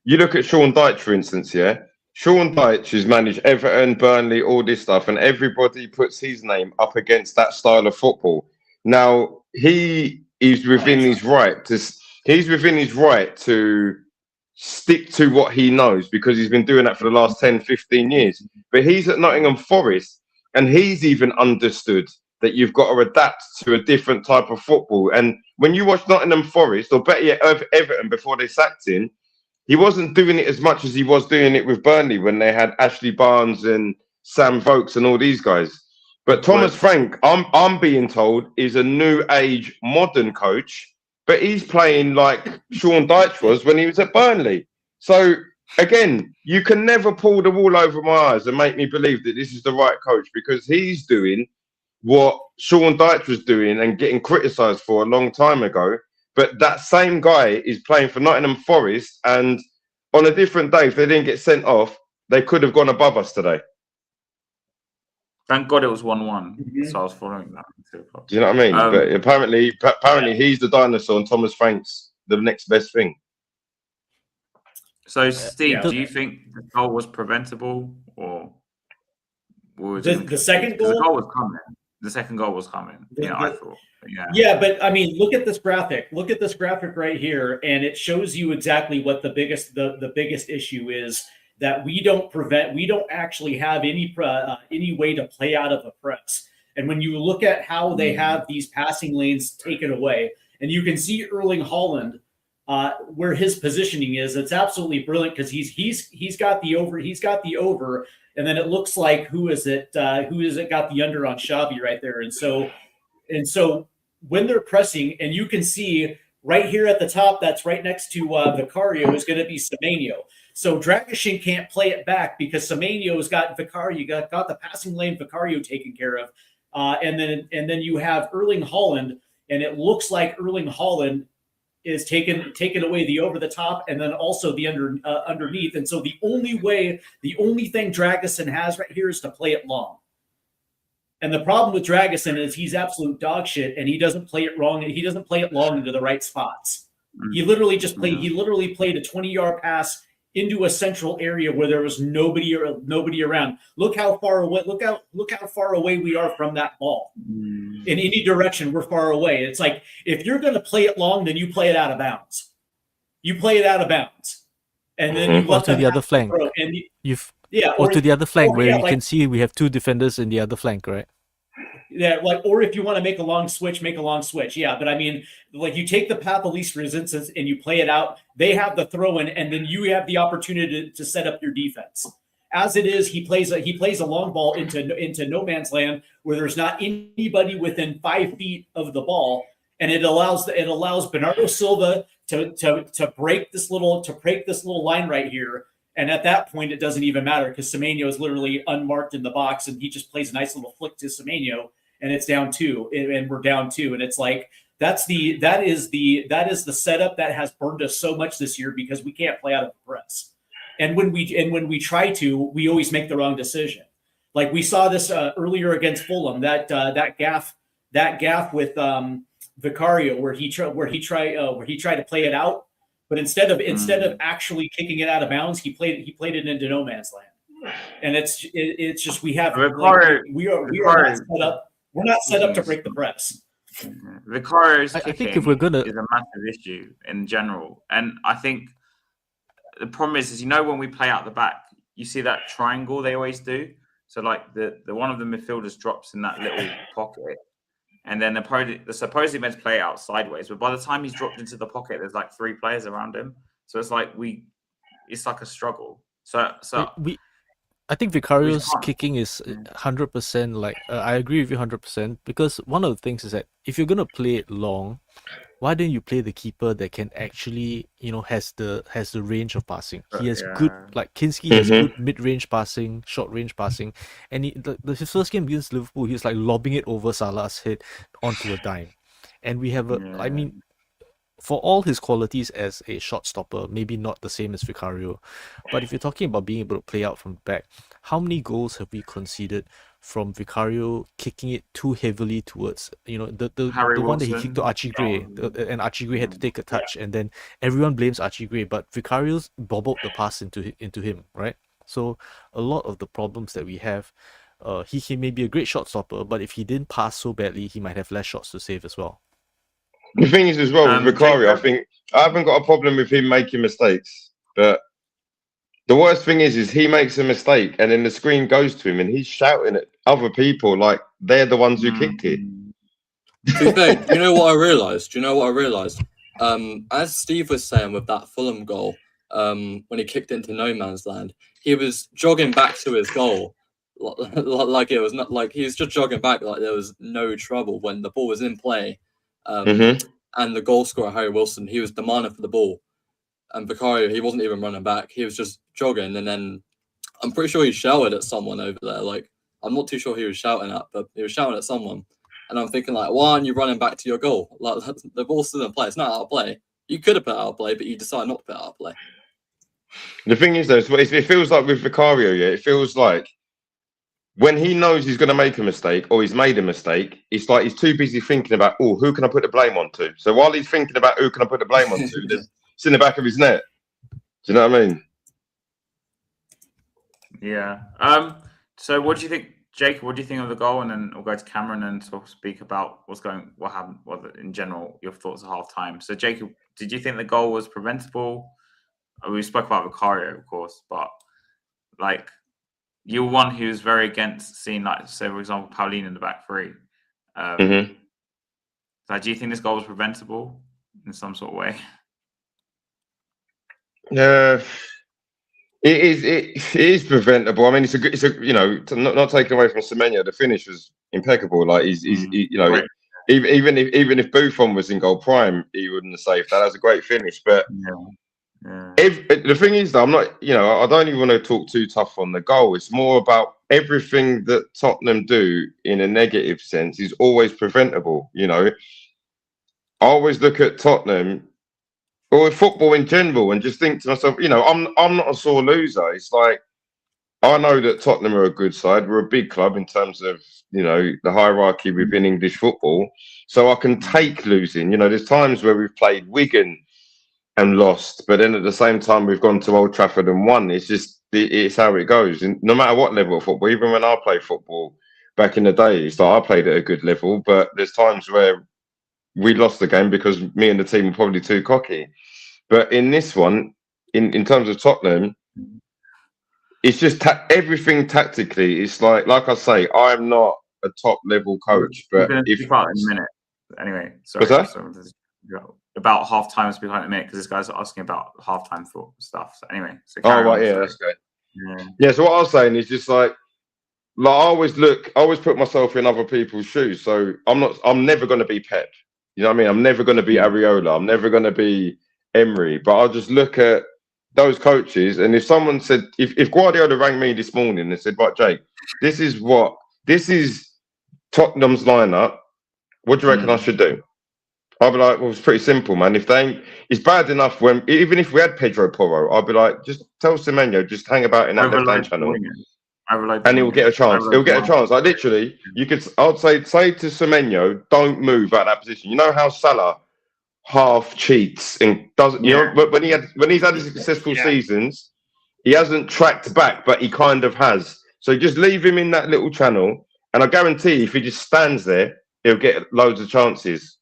Speaker 4: you look at Sean Dyche, for instance, yeah? Sean Dyche has managed Everton, Burnley, all this stuff, and everybody puts his name up against that style of football. Now, he is within his right to stick to what he knows, because he's been doing that for the last 10, 15 years. But he's at Nottingham Forest, and he's even understood that you've got to adapt to a different type of football. And when you watch Nottingham Forest, or better yet, Everton, before they sacked him, he wasn't doing it as much as he was doing it with Burnley when they had Ashley Barnes and Sam Vokes and all these guys. But Thomas Frank, I'm being told, is a new age modern coach, but he's playing like Sean Dyche was when he was at Burnley. So, again, you can never pull the wool over my eyes and make me believe that this is the right coach, because he's doing what Sean Dyche was doing and getting criticised for a long time ago. But that same guy is playing for Nottingham Forest, and on a different day, if they didn't get sent off, they could have gone above us today.
Speaker 1: Thank God it was 1-1, so I was following that.
Speaker 4: Do you know what I mean? But apparently he's the dinosaur, and Thomas Frank's the next best thing.
Speaker 1: So, Steve, do you think the goal was preventable, or
Speaker 3: the second goal?
Speaker 1: The goal was coming. The second goal was coming. I thought.
Speaker 3: Yeah, but I mean, look at this graphic. Look at this graphic right here, and it shows you exactly what the biggest issue is. That we don't actually have any way to play out of a press. And when you look at how they have these passing lanes taken away, and you can see Erling Haaland where his positioning is, it's absolutely brilliant, because he's got the over, and then it looks like who is it got the under on Xavi right there, and so when they're pressing, and you can see right here at the top, that's right next to Vicario, is going to be Semenyo. So Dragusin can't play it back because Semenyo's got Vicario, got the passing lane Vicario taken care of, and then you have Erling Haaland, and it looks like Erling Haaland is taken away the over the top, and then also the underneath. And so the only thing Dragusin has right here is to play it long. And the problem with Dragusin is he's absolute dog shit, and he doesn't play it wrong, and he doesn't play it long into the right spots. He literally played a 20-yard pass into a central area where there was nobody around. Look how far away. Look how far away we are from that ball. In any direction, we're far away. It's like, if you're going to play it long, then you play it out of bounds. You play it out of bounds, and then you
Speaker 2: or to the other flank.
Speaker 3: To
Speaker 2: the other flank where you can see we have two defenders in the other flank, right?
Speaker 3: Yeah, or if you want to make a long switch, make a long switch. Yeah, but I mean, you take the path of least resistance and you play it out. They have the throw in, and then you have the opportunity to set up your defense. As it is, he plays a long ball into no man's land where there's not anybody within 5 feet of the ball, and it allows Bernardo Silva to break this little line right here. And at that point, it doesn't even matter, because Semenyo is literally unmarked in the box, and he just plays a nice little flick to Semenyo. and it's down 2, and we're down 2, and it's like that is the setup that has burned us so much this year because we can't play out of the press, and when we try to, we always make the wrong decision. Like we saw this earlier against Fulham, that gaff with Vicario where he tried to play it out, but instead of actually kicking it out of bounds, he played it into no man's land. And it's just we are not set up. We're not set up to break the press.
Speaker 1: Vicario's kicking
Speaker 2: I think if we're gonna
Speaker 1: is a massive issue in general, and I think the problem is when we play out the back, you see that triangle they always do. So like the one of the midfielders drops in that little pocket, and then the supposedly meant to play it out sideways, but by the time he's dropped into the pocket, there's like 3 players around him. So it's like it's like a struggle.
Speaker 2: I think Vicario's kicking is 100%. Like I agree with you 100%, because one of the things is that if you're gonna play it long, why don't you play the keeper that can actually has the range of passing? He has good, like Kinski has good mid-range passing, short-range passing, and his first game against Liverpool, he was like lobbing it over Salah's head onto a dime, and we have I mean, for all his qualities as a shot stopper, maybe not the same as Vicario, but if you're talking about being able to play out from the back, how many goals have we conceded from Vicario kicking it too heavily towards the one that he kicked to Archie Gray, and Archie Gray had to take a touch, and then everyone blames Archie Gray, but Vicario's bobbled the pass into him, right? So a lot of the problems that we have, he may be a great shot stopper, but if he didn't pass so badly, he might have less shots to save as well.
Speaker 4: The thing is as well with Vicario, I think I haven't got a problem with him making mistakes, but the worst thing is he makes a mistake and then the screen goes to him and he's shouting at other people like they're the ones who kicked it.
Speaker 5: Do you know what I realised? As Steve was saying with that Fulham goal, when he kicked into no man's land, he was jogging back to his goal. Like it was not like he was just jogging back like there was no trouble when the ball was in play. And the goal scorer, Harry Wilson, he was demanding for the ball. And Vicario, he wasn't even running back. He was just jogging. And then I'm pretty sure he shouted at someone over there. Like, I'm not too sure who he was shouting at, but he was shouting at someone. And I'm thinking, like, why aren't you running back to your goal? Like, the ball's still in play. It's not out of play. You could have put it out of play, but you decided not to put it out of play.
Speaker 4: The thing is, though, it feels like with Vicario, it feels like when he knows he's going to make a mistake or he's made a mistake, it's like he's too busy thinking about, who can I put the blame on to? So while he's thinking about who can I put the blame on to, it's in the back of his net. Do you know what I mean?
Speaker 1: Yeah. So what do you think, Jacob? What do you think of the goal? And then we'll go to Cameron and sort of speak about what happened, in general, your thoughts at half time. So Jacob, did you think the goal was preventable? We spoke about Vicario, of course, but like, you're one who's very against seeing, like, say, for example, Pauline in the back 3. So do you think this goal was preventable in some sort of way?
Speaker 4: It is preventable. I mean, it's a not taken away from Semenyo. The finish was impeccable. Like right. even if Buffon was in goal prime, he wouldn't have saved that. That was a great finish, but. The thing is, though, I'm not, I don't even want to talk too tough on the goal. It's more about everything that Tottenham do in a negative sense is always preventable. I always look at Tottenham or football in general and just think to myself, I'm not a sore loser. It's like, I know that Tottenham are a good side. We're a big club in terms of, the hierarchy within English football. So I can take losing. There's times where we've played Wigan and lost, but then at the same time we've gone to Old Trafford and won. It's how it goes, and no matter what level of football. Even when I played football back in the day, I played at a good level, but there's times where we lost the game because me and the team were probably too cocky. But in this one, in terms of Tottenham, it's just everything tactically. It's like I say, I'm not a top level coach, but
Speaker 1: if in a minute, anyway, sorry.
Speaker 4: What's that?
Speaker 1: About half time is behind a minute because this guy's asking about halftime thought stuff. So anyway,
Speaker 4: that's good. Yeah. So what I was saying is just like I always put myself in other people's shoes. So I'm never going to be Pep. You know what I mean? I'm never going to be Areola. I'm never going to be Emery. But I'll just look at those coaches, and if someone said, if Guardiola rang me this morning and said, "Right, Jake, this is Tottenham's lineup, what do you reckon I should do? I'll be like, well, it's pretty simple, man. If they ain't, it's bad enough when, even if we had Pedro Porro, I'll be like, just tell Semenyo, just hang about in that left-hand channel, and he'll get a chance. He'll get a chance. Like literally, I'd say to Semenyo, don't move out of that position. You know how Salah half cheats and doesn't, you know, when he's had his successful seasons, he hasn't tracked back, but he kind of has. So just leave him in that little channel, and I guarantee if he just stands there, he'll get loads of chances.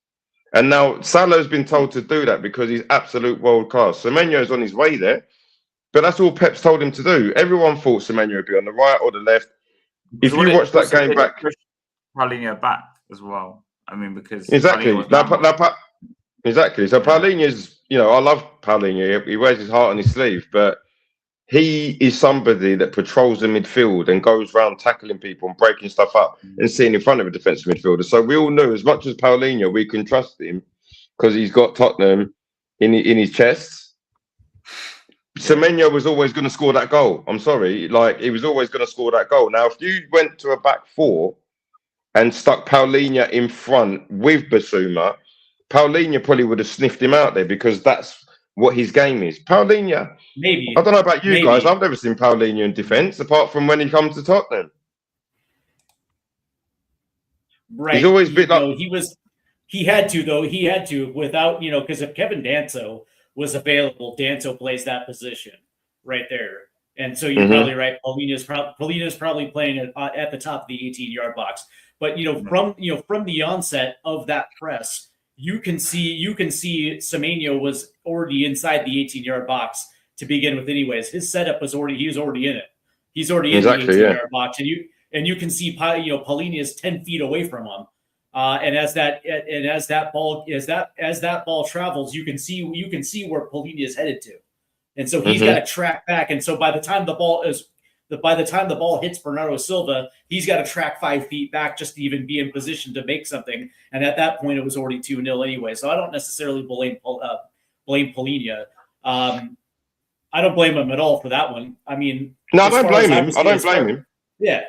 Speaker 4: And now Salah's been told to do that because he's absolute world class. Semenyo's on his way there, but that's all Pep's told him to do. Everyone thought Semenyo would be on the right or the left. If you watch that game back,
Speaker 1: Paulinho back as well. I mean, because
Speaker 4: exactly. Exactly. So Paulinho's, you know, I love Paulinho. He wears his heart on his sleeve, but he is somebody that patrols the midfield and goes around tackling people and breaking stuff up and sitting in front of a defensive midfielder. So we all knew, as much as Paulinho, we can trust him because he's got Tottenham in his chest. Semenyo was always going to score that goal. I'm sorry. Like, he was always going to score that goal. Now, if you went to a back four and stuck Paulinho in front with Basuma, Paulinho probably would have sniffed him out there because that's what his game is. Paulinho,
Speaker 3: maybe.
Speaker 4: I don't know about you guys. I've never seen Paulinho in defence apart from when he comes to Tottenham.
Speaker 3: Right.
Speaker 4: He's always been like
Speaker 3: he had to without, you know, because if Kevin Danso was available, Danso plays that position right there. And so you're probably right. Paulinho's probably playing at the top of the 18-yard box. But from the onset of that press, you can see Semenyo was already inside the 18-yard box to begin with. Anyways, his setup he was already in it. He's already in the 18-yard box, and you can see Paulinho is 10 feet away from him. And as that ball travels, you can see where Paulinho is headed to, and so he's got to track back. And so by the time the ball hits Bernardo Silva, he's got to track 5 feet back just to even be in position to make something. And at that point, it was already 2-0 anyway. So I don't necessarily blame Paulinho. I don't blame him at all for that one. I mean,
Speaker 4: no, I don't blame him. I don't blame him.
Speaker 3: Yeah.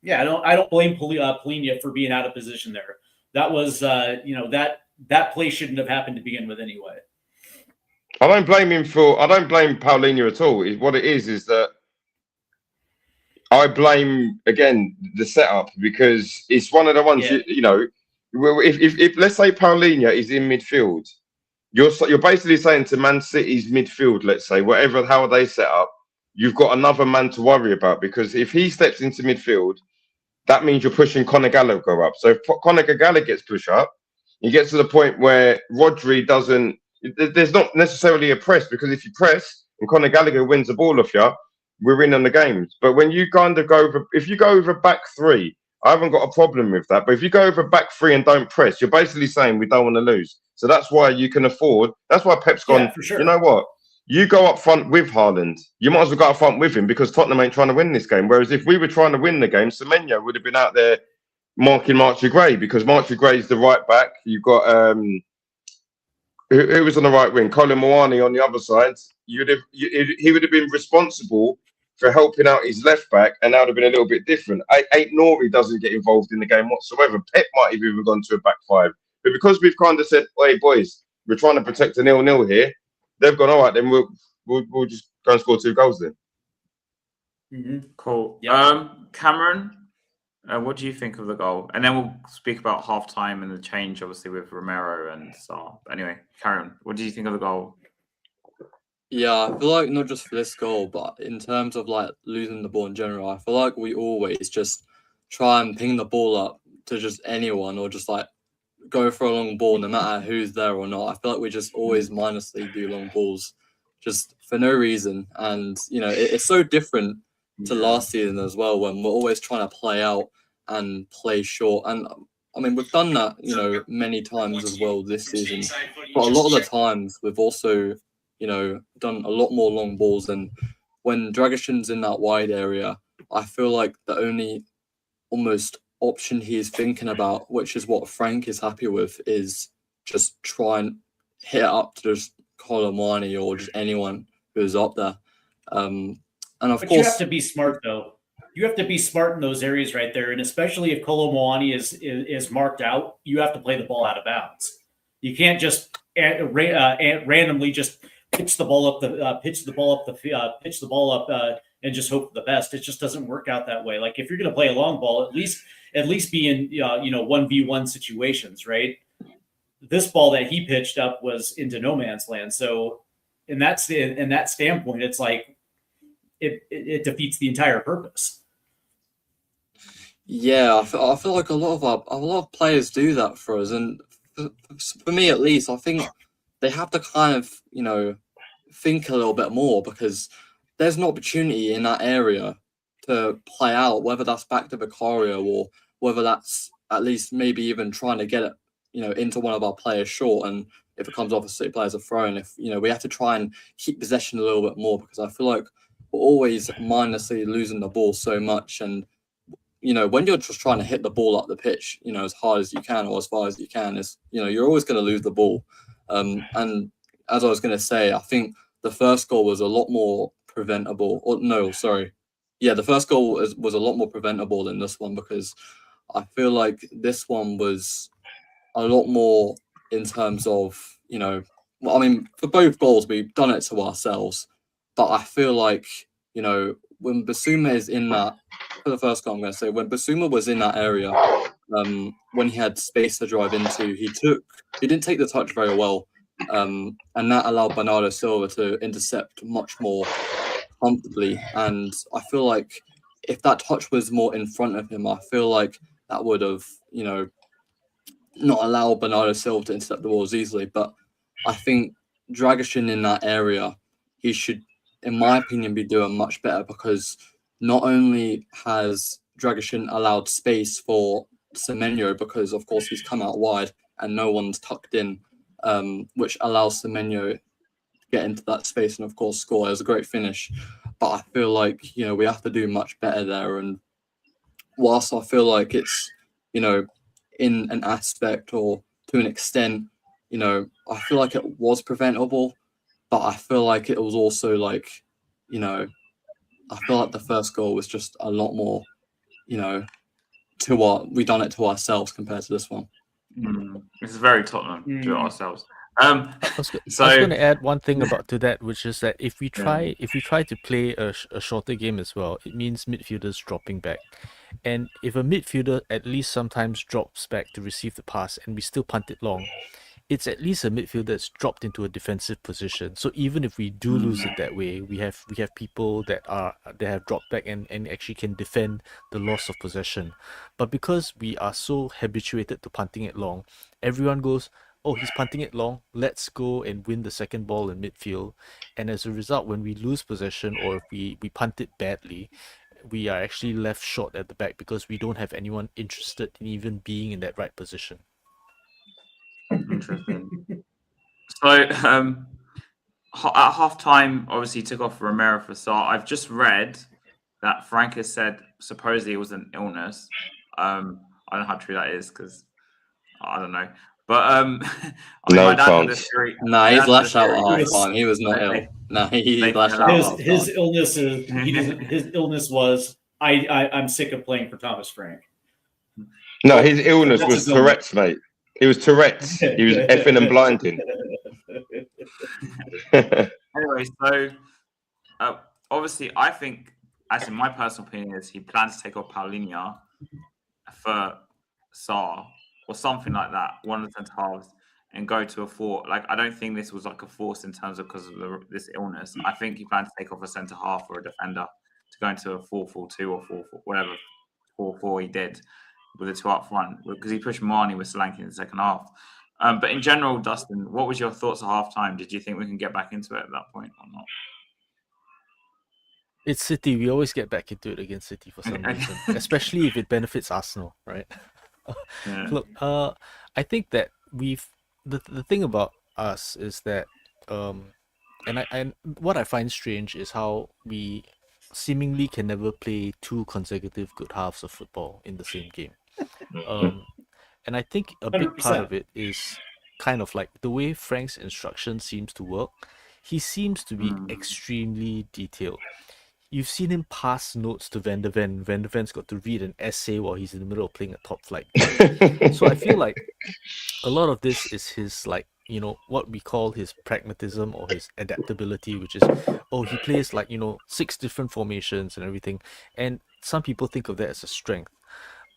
Speaker 3: I don't blame Paulinho for being out of position there. That was, that play shouldn't have happened to begin with anyway.
Speaker 4: I don't blame Paulinho at all. What it is that I blame, again, the setup, because it's one of the ones, if let's say Paulinho is in midfield, you're basically saying to Man City's midfield, let's say, how they set up, you've got another man to worry about, because if he steps into midfield, that means you're pushing Conor Gallagher up. So if Conor Gallagher gets pushed up, you get to the point where Rodri there's not necessarily a press, because if you press and Conor Gallagher wins the ball off you, we're in on the games. But when you kind of if you go over back three, I haven't got a problem with that. But if you go over back three and don't press, you're basically saying we don't want to lose. So that's why you can afford. That's why Pep's gone, for sure. You know what? You go up front with Haaland. You might as well go up front with him, because Tottenham ain't trying to win this game. Whereas if we were trying to win the game, Semenyo would have been out there marking Marchie Gray, because Marchie Gray is the right back. You've got who was on the right wing? Colin Moani on the other side. He would have been responsible for helping out his left back, and that would have been a little bit different. Nori doesn't get involved in the game whatsoever. Pep might have even gone to a back five. But because we've kind of said, hey, boys, we're trying to protect a 0-0 here, they've gone, all right, then we'll just go and score 2 goals then.
Speaker 1: Cool. Yep. Cameron, what do you think of the goal? And then we'll speak about halftime and the change, obviously, with Romero and Sarr. Anyway, Karen, what do you think of the goal?
Speaker 5: Yeah, I feel like not just for this goal, but in terms of like losing the ball in general, I feel like we always just try and ping the ball up to just anyone, or just like go for a long ball no matter who's there or not. I feel like we just always mindlessly do long balls just for no reason. And, it's so different to last season as well, when we're always trying to play out and play short. And I mean, we've done that, many times as well this season. But a lot of the times we've also, done a lot more long balls. And when Dragishin's in that wide area, I feel like the only almost option he's thinking about, which is what Frank is happy with, is just try and hit it up to just Colomwani or just anyone who's up there. And of course,
Speaker 3: you have to be smart though. you have to be smart in those areas right there, and especially if Kolo Muani is marked out, you have to play the ball out of bounds. You can't just randomly just pitch the ball up and just hope for the best. It just doesn't work out that way. Like if you're going to play a long ball, at least be in 1v1 situations, right? This ball that he pitched up was into no man's land. So in that standpoint, it's like it defeats the entire purpose.
Speaker 5: Yeah, I feel like a lot of players do that for us, and for me at least, I think they have to kind of think a little bit more, because there's an opportunity in that area to play out, whether that's back to Vicario or whether that's at least maybe even trying to get it into one of our players short, and if it comes off, a City players are thrown. If we have to try and keep possession a little bit more, because I feel like we're always mindlessly losing the ball so much, and when you're just trying to hit the ball up the pitch, as hard as you can or as far as you can, is you're always going to lose the ball. And as I was going to say, I think the first goal was a lot more preventable. Or no, sorry, yeah, the first goal was a lot more preventable than this one, because I feel like this one was a lot more in terms of I mean, for both goals we've done it to ourselves, but I feel like when Basuma is in that, for the first goal, I'm going to say, when Basuma was in that area, when he had space to drive into, he didn't take the touch very well, and that allowed Bernardo Silva to intercept much more comfortably. And I feel like if that touch was more in front of him, I feel like that would have, not allowed Bernardo Silva to intercept the balls easily. But I think Dragusin in that area, he should, in my opinion, be doing much better, because not only has Dragusin allowed space for Semenyo, because of course he's come out wide and no one's tucked in, which allows Semenyo to get into that space and of course score. It was a great finish, but I feel like we have to do much better there. And whilst I feel like it's in an aspect or to an extent, I feel like it was preventable, but I feel like it was also like, I feel like the first goal was just a lot more, we done it to ourselves compared to this one.
Speaker 1: This is very Tottenham, do it ourselves.
Speaker 2: I was going to add one thing to that, which is that if we try to play a shorter game as well, it means midfielders dropping back. And if a midfielder at least sometimes drops back to receive the pass and we still punt it long, it's at least a midfielder that's dropped into a defensive position. So even if we do lose it that way, we have people that have dropped back and actually can defend the loss of possession. But because we are so habituated to punting it long, everyone goes, oh, he's punting it long, let's go and win the second ball in midfield. And as a result, when we lose possession or if we punt it badly, we are actually left short at the back because we don't have anyone interested in even being in that right position.
Speaker 1: Interesting. So at half time, obviously took off Romero for start. I've just read that Frank has said supposedly it was an illness. I don't know how true that is because I don't know. But
Speaker 4: no chance.
Speaker 5: No, he's lashed out at half time. He was not ill. No, he lashed out.
Speaker 3: His illness is his illness was I'm sick of playing for Thomas Frank.
Speaker 4: No, his illness was Tourette's, mate. It was Tourette's. He was effing and blinding.
Speaker 1: Anyway, so obviously, I think, as in my personal opinion, is he plans to take off Paulinho for Sarr or something like that, one of the centre halves, and go to a 4. Like, I don't think this was like a force in terms of because of this illness. I think he plans to take off a centre half or a defender to go into a 4-4-2 or 4-4, whatever 4-4 he did, with the 2 up front, because he pushed Marnie with Solanke in the second half. But in general, Dustin, what was your thoughts at half time? Did you think we can get back into it at that point or not?
Speaker 2: It's City. We always get back into it against City for some reason, especially if it benefits Arsenal, right? Yeah. Look, I think that the thing about us is that, and what I find strange is how we seemingly can never play 2 consecutive good halves of football in the same game. And I think a big 100%. Part of it is kind of like the way Frank's instruction seems to work. He seems to be extremely detailed. you've seen him pass notes to Van der Ven. Van der Ven's got to read an essay while he's in the middle of playing a top flight game. So I feel like a lot of this is his, like, you know, what we call his pragmatism or his adaptability, which is, oh, he plays like, you know, 6 different formations and everything. And some people think of that as a strength.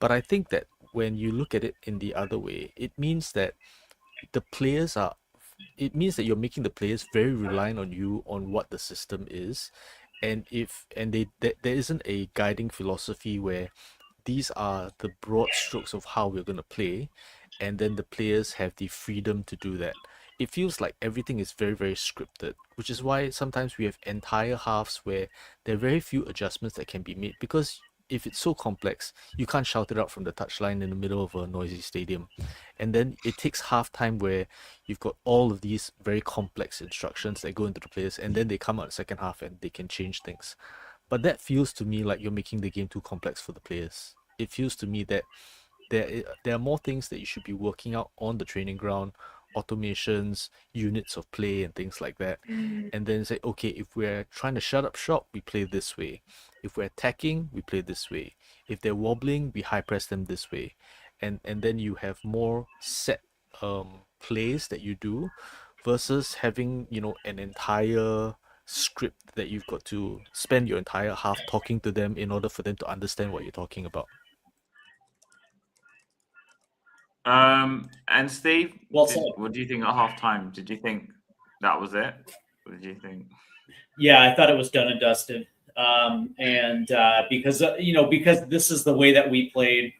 Speaker 2: But I think that when you look at it in the other way, it means that you're making the players very reliant on you, on what the system is. And there isn't a guiding philosophy where these are the broad strokes of how we're going to play, and then the players have the freedom to do that. It feels like everything is very, very scripted, which is why sometimes we have entire halves where there are very few adjustments that can be made, because if it's so complex, you can't shout it out from the touchline in the middle of a noisy stadium. And then it takes halftime where you've got all of these very complex instructions that go into the players, and then they come out in the second half and they can change things. But that feels to me like you're making the game too complex for the players. It feels to me that there are more things that you should be working out on the training ground, automations, units of play, and things like that. And then say, okay, if we're trying to shut up shop, we play this way. If we're attacking, we play this way. If they're wobbling, we high press them this way. And then you have more set plays that you do versus having, you know, an entire script that you've got to spend your entire half talking to them in order for them to understand what you're talking about.
Speaker 1: And Steve,
Speaker 3: What
Speaker 1: do you think at halftime? Did you think that was it? What did you think?
Speaker 3: Yeah, I thought it was done and dusted. Because this is the way that we played,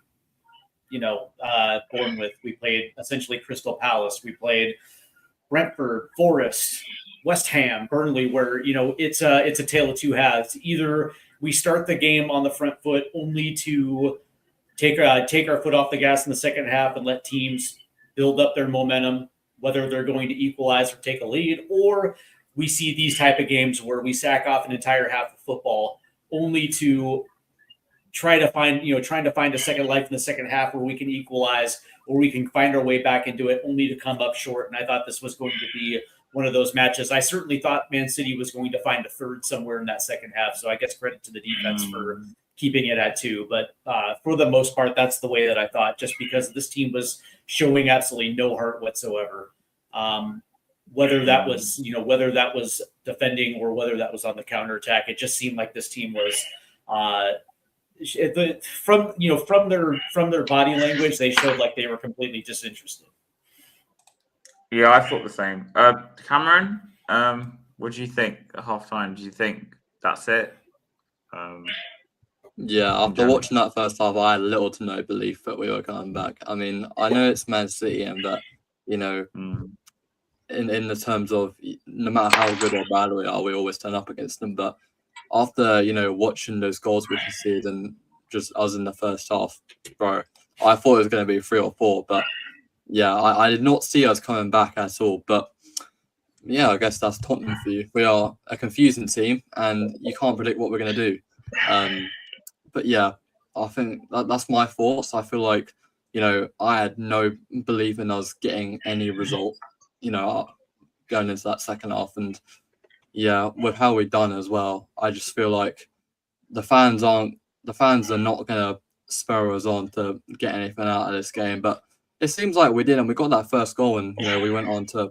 Speaker 3: Bournemouth. We played essentially Crystal Palace. We played Brentford, Forest, West Ham, Burnley, where, it's a tale of two halves. Either we start the game on the front foot only to take our foot off the gas in the second half and let teams build up their momentum, whether they're going to equalize or take a lead, or we see these type of games where we sack off an entire half of football only to trying to find a second life in the second half where we can equalize or we can find our way back into it only to come up short. And I thought this was going to be one of those matches. I certainly thought Man City was going to find a third somewhere in that second half. So I guess credit to the defense for keeping it at 2. But for the most part, that's the way that I thought, just because this team was showing absolutely no heart whatsoever. Whether that was defending or whether that was on the counterattack, it just seemed like this team was from their body language, they showed like they were completely disinterested.
Speaker 1: Yeah, I thought the same. Cameron, what do you think at halftime? Do you think that's it?
Speaker 5: Yeah, after watching that first half, I had little to no belief that we were coming back. I mean, I know it's Man City and that, in the terms of no matter how good or bad we are, we always turn up against them. But after, watching those goals we conceded and just us in the first half, bro, I thought it was going to be 3 or 4. But yeah, I did not see us coming back at all. But yeah, I guess that's Tottenham for you. We are a confusing team and you can't predict what we're going to do. But yeah, I think that's my thoughts. I feel like, I had no belief in us getting any result, going into that second half. And yeah, with how we've done as well, I just feel like the fans are not going to spur us on to get anything out of this game. But it seems like we did, and we got that first goal, and we went on to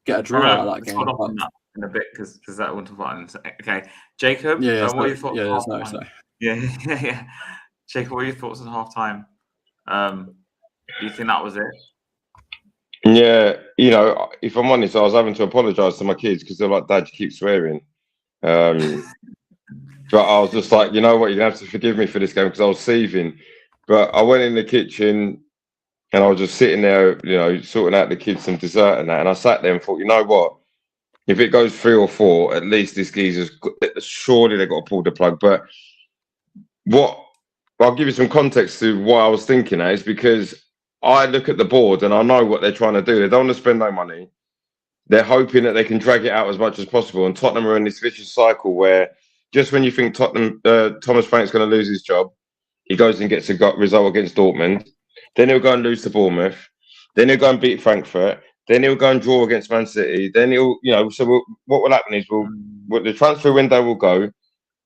Speaker 5: get a draw out of that game.
Speaker 1: Hold on that in a bit because that went to violence. Okay, Jacob,
Speaker 5: what
Speaker 1: are your thoughts?
Speaker 5: Yeah.
Speaker 1: Jacob, what are your thoughts on halftime? Do you think that was it?
Speaker 4: Yeah, if I'm honest, I was having to apologise to my kids because they're like, "Dad, you keep swearing." But I was just like, you know what, you're gonna have to forgive me for this game because I was seething. But I went in the kitchen and I was just sitting there, sorting out the kids some dessert and that. And I sat there and thought, you know what? If it goes 3 or 4, at least this geezer's surely they've got to pull the plug. But I'll give you some context to why I was thinking that is because I look at the board and I know what they're trying to do. They don't want to spend no money. They're hoping that they can drag it out as much as possible. And Tottenham are in this vicious cycle where just when you think Thomas Frank's going to lose his job, he goes and gets a result against Dortmund. Then he'll go and lose to Bournemouth. Then he'll go and beat Frankfurt. Then he'll go and draw against Man City. Then he'll, so what will happen is the transfer window will go.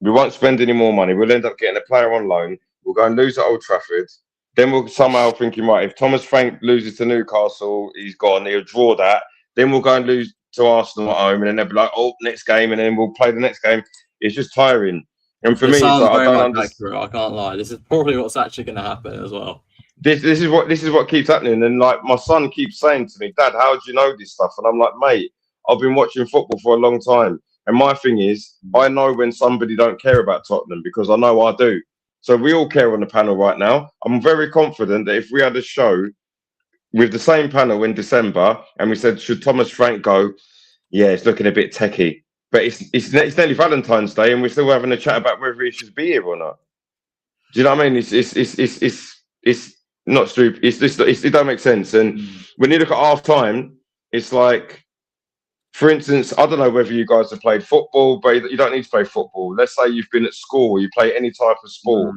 Speaker 4: We won't spend any more money. We'll end up getting a player on loan. We'll go and lose at Old Trafford. Then we'll somehow thinking, right, if Thomas Frank loses to Newcastle, he's gone. He'll draw that. Then we'll go and lose to Arsenal at home, and then they'll be like, oh, next game, and then we'll play the next game. It's just tiring. And for me, it's like, I don't understand.
Speaker 5: I can't lie. This is probably what's actually going to happen as well.
Speaker 4: This is what keeps happening. And like my son keeps saying to me, Dad, how do you know this stuff? And I'm like, mate, I've been watching football for a long time. And my thing is, I know when somebody don't care about Tottenham because I know I do. So we all care on the panel right now. I'm very confident that if we had a show with the same panel in December and we said, should Thomas Frank go? Yeah, it's looking a bit techie. But it's nearly Valentine's Day and we're still having a chat about whether he should be here or not. Do you know what I mean? It's not stupid. It don't make sense. And when you look at half time, it's like, for instance, I don't know whether you guys have played football, but you don't need to play football. Let's say you've been at school, you play any type of sport.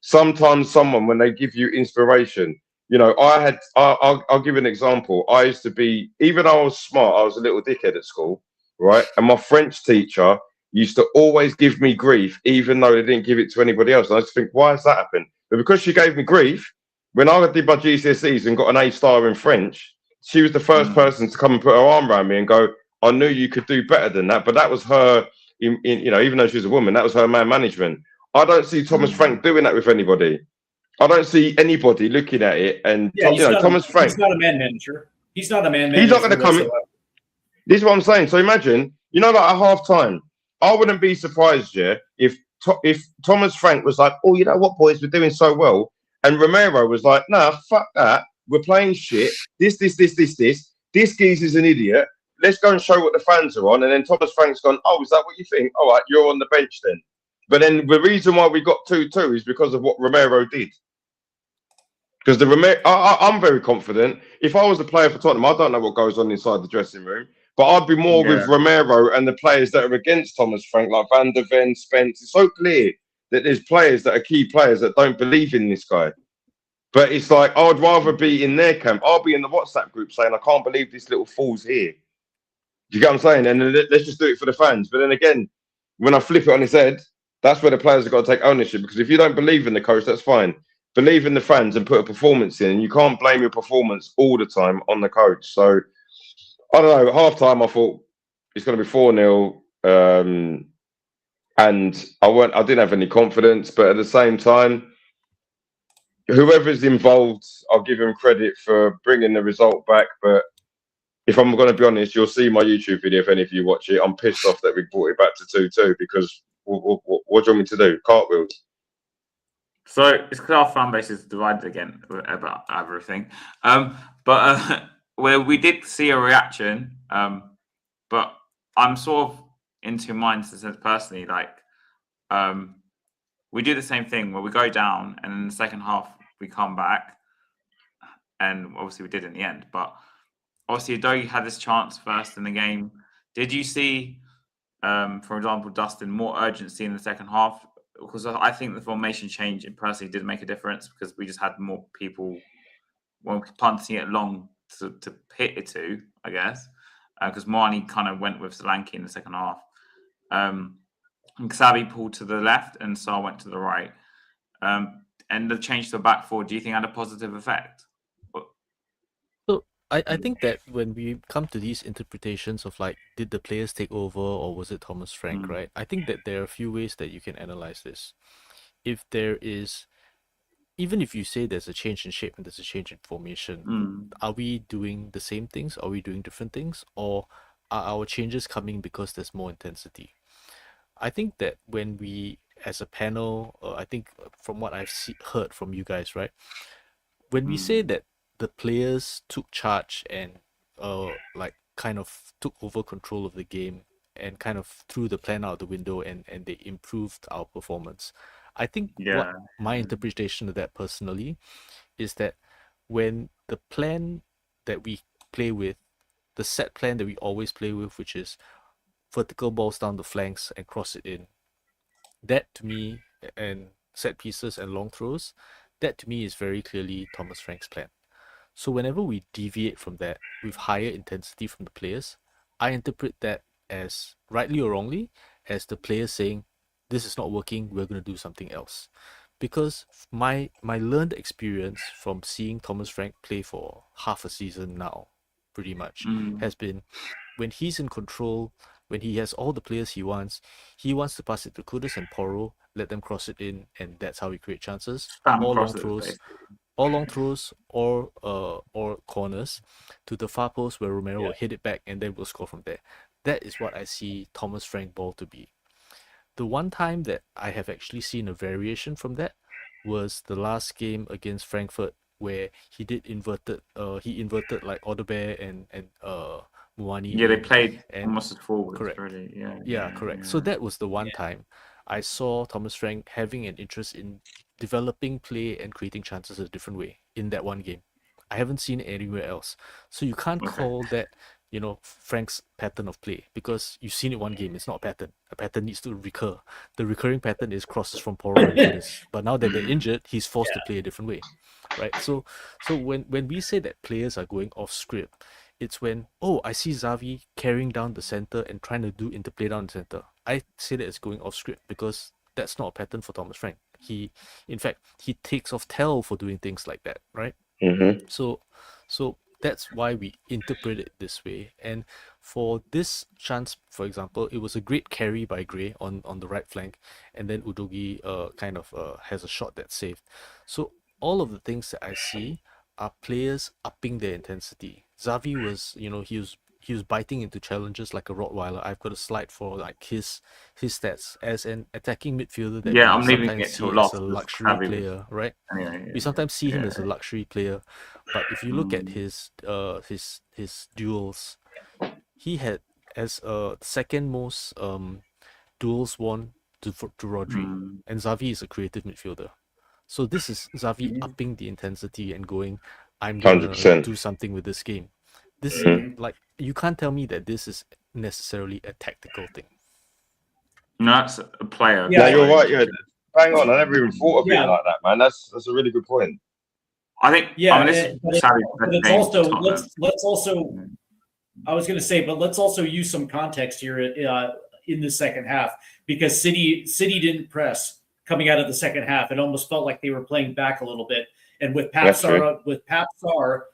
Speaker 4: Sometimes someone, when they give you inspiration, you know, I'll give an example. I used to be, even though I was smart, I was a little dickhead at school, right? And my French teacher used to always give me grief, even though they didn't give it to anybody else. And I just think, why has that happened? But because she gave me grief, when I did my GCSEs and got an A star in French, she was the first person to come and put her arm around me and go, I knew you could do better than that. But that was her, you know, even though she was a woman, that was her man management. I don't see Thomas Frank doing that with anybody. I don't see anybody looking at it. And Thomas Frank,
Speaker 3: he's not a man manager. He's not a man manager.
Speaker 4: He's not going to come in. This is what I'm saying. So imagine, you know, like at half time, I wouldn't be surprised, yeah, if Thomas Frank was like, oh, you know what, boys, we're doing so well. And Romero was like, nah, fuck that. We're playing shit. This geezer's an idiot. Let's go and show what the fans are on. And then Thomas Frank's gone, oh, is that what you think? All right, you're on the bench then. But then the reason why we got 2-2 is because of what Romero did. Because I'm very confident. If I was a player for Tottenham, I don't know what goes on inside the dressing room, but I'd be more with Romero and the players that are against Thomas Frank, like Van der Ven, Spence. It's so clear that there's players that are key players that don't believe in this guy. But it's like, I'd rather be in their camp. I'll be in the WhatsApp group saying, I can't believe this little fool's here. Do you get what I'm saying? And let's just do it for the fans. But then again, when I flip it on its head, that's where the players have got to take ownership. Because if you don't believe in the coach, that's fine. Believe in the fans and put a performance in. And you can't blame your performance all the time on the coach. So, I don't know. At half time, I thought it's going to be 4-0. And I didn't have any confidence. But at the same time, whoever's involved, I'll give him credit for bringing the result back. But if I'm going to be honest, you'll see my YouTube video if any of you watch it. I'm pissed off that we brought it back to 2-2 because what do you want me to do? Cartwheels.
Speaker 1: So it's because our fan base is divided again about everything. But where we did see a reaction, but I'm sort of in two minds personally. Like, we do the same thing where we go down and in the second half we come back, and obviously we did in the end. But obviously, Udogie had this chance first in the game. Did you see, for example, Dustin, more urgency in the second half? Because I think the formation change personally did make a difference because we just had more people punting it long to hit it to, I guess. Because Marnie kind of went with Solanke in the second half. And Xabi pulled to the left and Sarr went to the right. And the change to a back four, do you think had a positive effect?
Speaker 2: I think that when we come to these interpretations of like, did the players take over or was it Thomas Frank, right? I think that there are a few ways that you can analyze this. If there is, even if you say there's a change in shape and there's a change in formation, are we doing the same things? Are we doing different things? Or are our changes coming because there's more intensity? I think that when we, as a panel, I think from what I've heard from you guys, right? When we say that the players took charge and like kind of took over control of the game and kind of threw the plan out the window and they improved our performance. I think what my interpretation of that personally is that when the plan that we play with, the set plan that we always play with, which is vertical balls down the flanks and cross it in, that to me, and set pieces and long throws, that to me is very clearly Thomas Frank's plan. So whenever we deviate from that with higher intensity from the players, I interpret that as, rightly or wrongly, as the players saying, this is not working, we're going to do something else. Because my learned experience from seeing Thomas Frank play for half a season now, pretty much, has been when he's in control, when he has all the players he wants to pass it to Kudus and Porro, let them cross it in, and that's how we create chances. All long throws or corners to the far post where Romero will hit it back and then we'll score from there. That is what I see Thomas Frank ball to be. The one time that I have actually seen a variation from that was the last game against Frankfurt, where he inverted like Odebear and Muani.
Speaker 1: Yeah, they played almost as forwards.
Speaker 2: Correct.
Speaker 1: Really.
Speaker 2: Yeah, correct. So that was the one time I saw Thomas Frank having an interest in developing play and creating chances a different way in that one game. I haven't seen it anywhere else. So you can't call that, Frank's pattern of play, because you've seen it one game. It's not a pattern. A pattern needs to recur. The recurring pattern is crosses from Porro and Kudus. But now that they're injured, he's forced to play a different way, right? So when we say that players are going off script, it's when, I see Xavi carrying down the center and trying to do interplay down the center. I say that it's going off script because that's not a pattern for Thomas Frank. In fact, he takes off Tell for doing things like that, right? So that's why we interpret it this way. And for this chance, for example, it was a great carry by Gray on the right flank, and then Udogi has a shot that's saved. So all of the things that I see are players upping their intensity. Xavi was, he was biting into challenges like a Rottweiler. I've got a slide for like his stats as an attacking midfielder that
Speaker 1: I'm
Speaker 2: we
Speaker 1: leaving it
Speaker 2: sometimes
Speaker 1: to
Speaker 2: see
Speaker 1: last
Speaker 2: as a luxury player, right? We sometimes see him as a luxury player, but if you look at his duels, he had as second most duels won to Rodri, and Xavi is a creative midfielder. So this is Xavi upping the intensity and going, I'm gonna
Speaker 4: 100%.
Speaker 2: do something with this game. This like, you can't tell me that this is necessarily a tactical thing.
Speaker 1: No, that's a player.
Speaker 4: Yeah, you're right. Yeah, bang on. I never even thought of it like that, man. That's a really good point.
Speaker 1: I think.
Speaker 3: Yeah,
Speaker 1: but
Speaker 3: it's also let's also. I was going to say, but let's also use some context here in the second half, because City didn't press coming out of the second half. It almost felt like they were playing back a little bit, and with Pap Sarr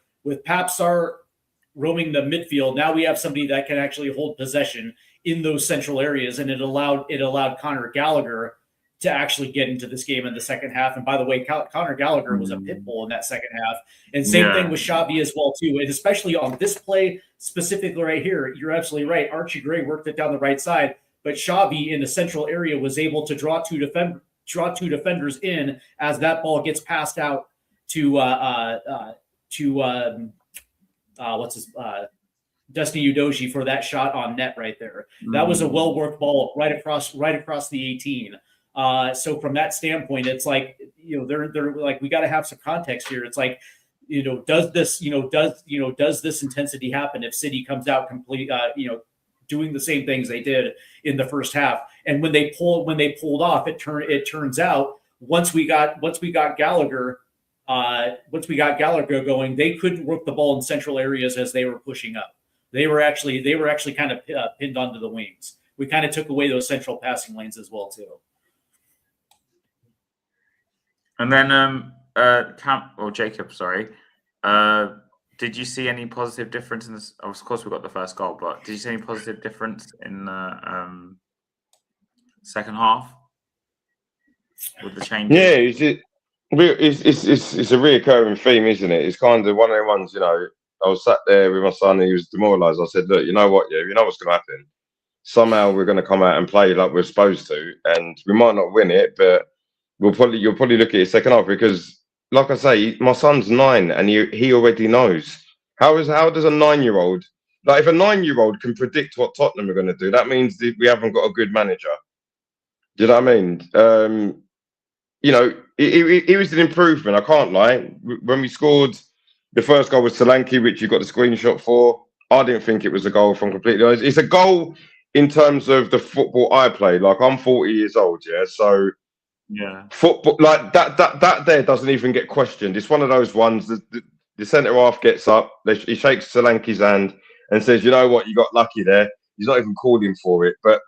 Speaker 3: roaming the midfield, now we have somebody that can actually hold possession in those central areas, and it allowed Conor Gallagher to actually get into this game in the second half. And by the way, Conor Gallagher was a pit bull in that second half, and same thing with Xavi as well too. And especially on this play specifically right here, you're absolutely right. Archie Gray worked it down the right side, but Xavi in the central area was able to draw two defenders in as that ball gets passed out to Dustin Udoji for that shot on net right there. That was a well worked ball right across the 18. So from that standpoint, it's like, they're like, we got to have some context here. It's like, does this intensity happen if City comes out complete, doing the same things they did in the first half? And when they pulled off, it turns out once we got Gallagher going, they couldn't work the ball in central areas as they were pushing up. They were actually kind of pinned onto the wings. We kind of took away those central passing lanes as well too.
Speaker 1: And then Jacob, sorry. Did you see any positive difference in this? Of course, we got the first goal, but did you see any positive difference in the second half with the changes?
Speaker 4: Yeah, it's a reoccurring theme, isn't it? It's kind of one of the ones, I was sat there with my son and he was demoralised. I said, look, you know what? Yeah, you know what's going to happen. Somehow we're going to come out and play like we're supposed to, and we might not win it, but you'll probably look at it second half, because, like I say, my son's 9 and he already knows. How does a 9-year-old, like if a 9-year-old can predict what Tottenham are going to do, that means that we haven't got a good manager. Do you know what I mean? It was an improvement. I can't lie. When we scored, the first goal was Solanke, which you got the screenshot for. I didn't think it was a goal, if I'm completely honest. It's a goal in terms of the football I play. Like, I'm 40 years old, yeah. So football like that there doesn't even get questioned. It's one of those ones that the centre half gets up, he shakes Solanke's hand and says, you know what, you got lucky there. He's not even calling for it, but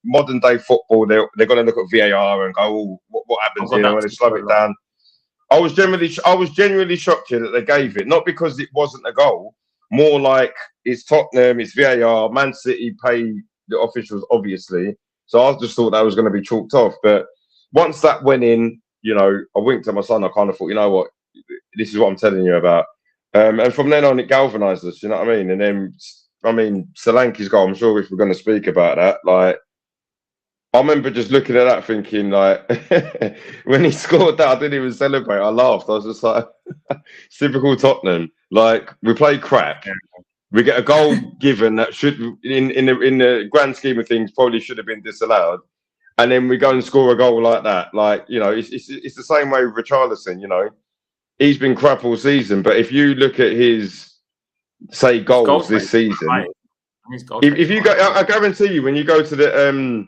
Speaker 4: modern day football, they're going to look at VAR and go, oh, what happens here? When they slow it down. I was genuinely shocked here that they gave it, not because it wasn't a goal, more like it's Tottenham, it's VAR, Man City pay the officials, obviously. So I just thought that was going to be chalked off. But once that went in, you know, I winked at my son. I kind of thought, you know what, this is what I'm telling you about. And from then on, it galvanised us, you know what I mean? And then, I mean, Solanke's goal, I'm sure if we're going to speak about that, like, I remember just looking at that thinking, like, when he scored that, I didn't even celebrate. I laughed. I was just like, typical Tottenham. Like, we play crap. We get a goal given that should, in the grand scheme of things, probably should have been disallowed. And then we go and score a goal like that. Like, you know, it's the same way with Richarlison, you know. He's been crap all season. But if you look at his, say, goals this season, if you go, I guarantee you, when you go to the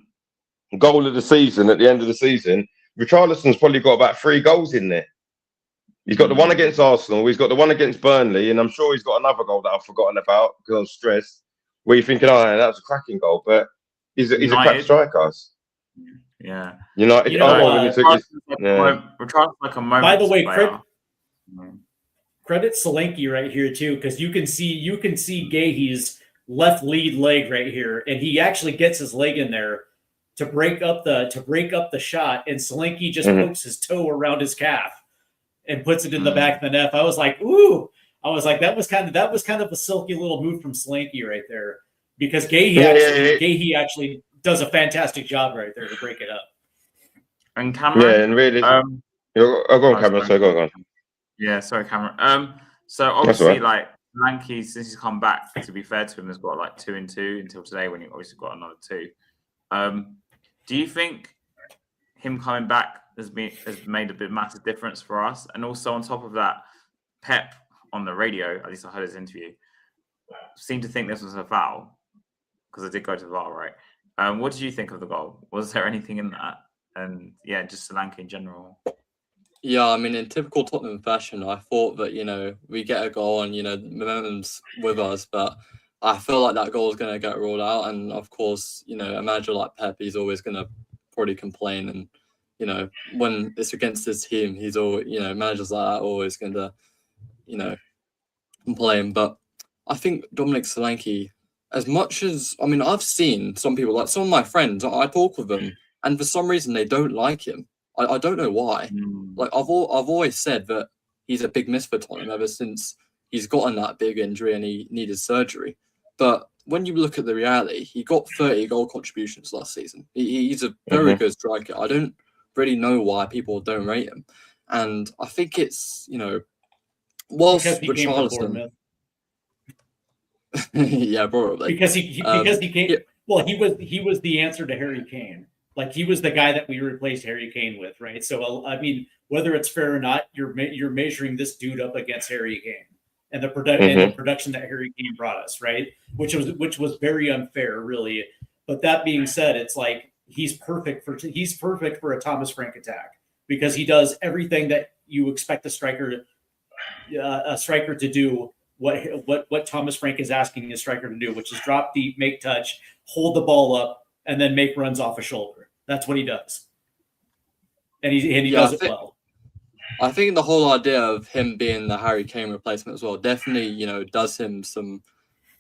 Speaker 4: goal of the season at the end of the season, Richarlison's probably got about 3 goals in there. He's got the one against Arsenal, he's got the one against Burnley, and I'm sure he's got another goal that I've forgotten about because I was stressed. Where you're thinking, oh, that was a cracking goal, but he's a crap striker.
Speaker 1: Yeah.
Speaker 4: United.
Speaker 1: Richarlison's like a moment.
Speaker 3: By the way, credit Solanke right here too, because you can see Gahey's left lead leg right here, and he actually gets his leg in there to break up the shot, and Solanke just pokes his toe around his calf and puts it in the back of the net. I was like, ooh! I was like, that was kind of a silky little move from Solanke right there, because Gahey actually does a fantastic job right there to break it up.
Speaker 1: And Cameron,
Speaker 4: yeah, and really, go on, Cameron. So go on.
Speaker 1: Yeah, sorry, Cameron. So obviously, like Solanke, since he's come back, to be fair to him, has got like 2 and 2 until today, when he obviously got another 2. Do you think him coming back has made a bit massive difference for us? And also on top of that, Pep on the radio, at least I heard his interview, seemed to think this was a foul because it did go to the VAR, right? What did you think of the goal? Was there anything in that? And yeah, just Solanke in general.
Speaker 5: Yeah, I mean, in typical Tottenham fashion, I thought that, you know, we get a goal and, you know, momentum's with us, but I feel like that goal is going to get ruled out. And of course, you know, a manager like Pep, he's always going to probably complain. And, you know, when it's against his team, he's always, you know, managers like that are always going to, you know, complain. But I think Dominic Solanke, as much as, I mean, I've seen some people, like some of my friends, I talk with them, and for some reason they don't like him. I don't know why. Like I've always said that he's a big miss for Tottenham ever since he's gotten that big injury and he needed surgery. But when you look at the reality, he got 30 goal contributions last season. He's a very good striker. I don't really know why people don't rate him. And I think it's, you know, whilst Richarlison... yeah, probably.
Speaker 3: Because he came... Yeah. Well, he was the answer to Harry Kane. Like, he was the guy that we replaced Harry Kane with, right? So, I mean, whether it's fair or not, you're measuring this dude up against Harry Kane and the production that Harry Kane brought us, right? Which was very unfair, really. But that being said, it's like he's perfect for a Thomas Frank attack, because he does everything that you expect a striker to do. What Thomas Frank is asking his striker to do, which is drop deep, make touch, hold the ball up, and then make runs off a shoulder. That's what he does. And he does it well.
Speaker 5: I think the whole idea of him being the Harry Kane replacement as well definitely, you know, does him some,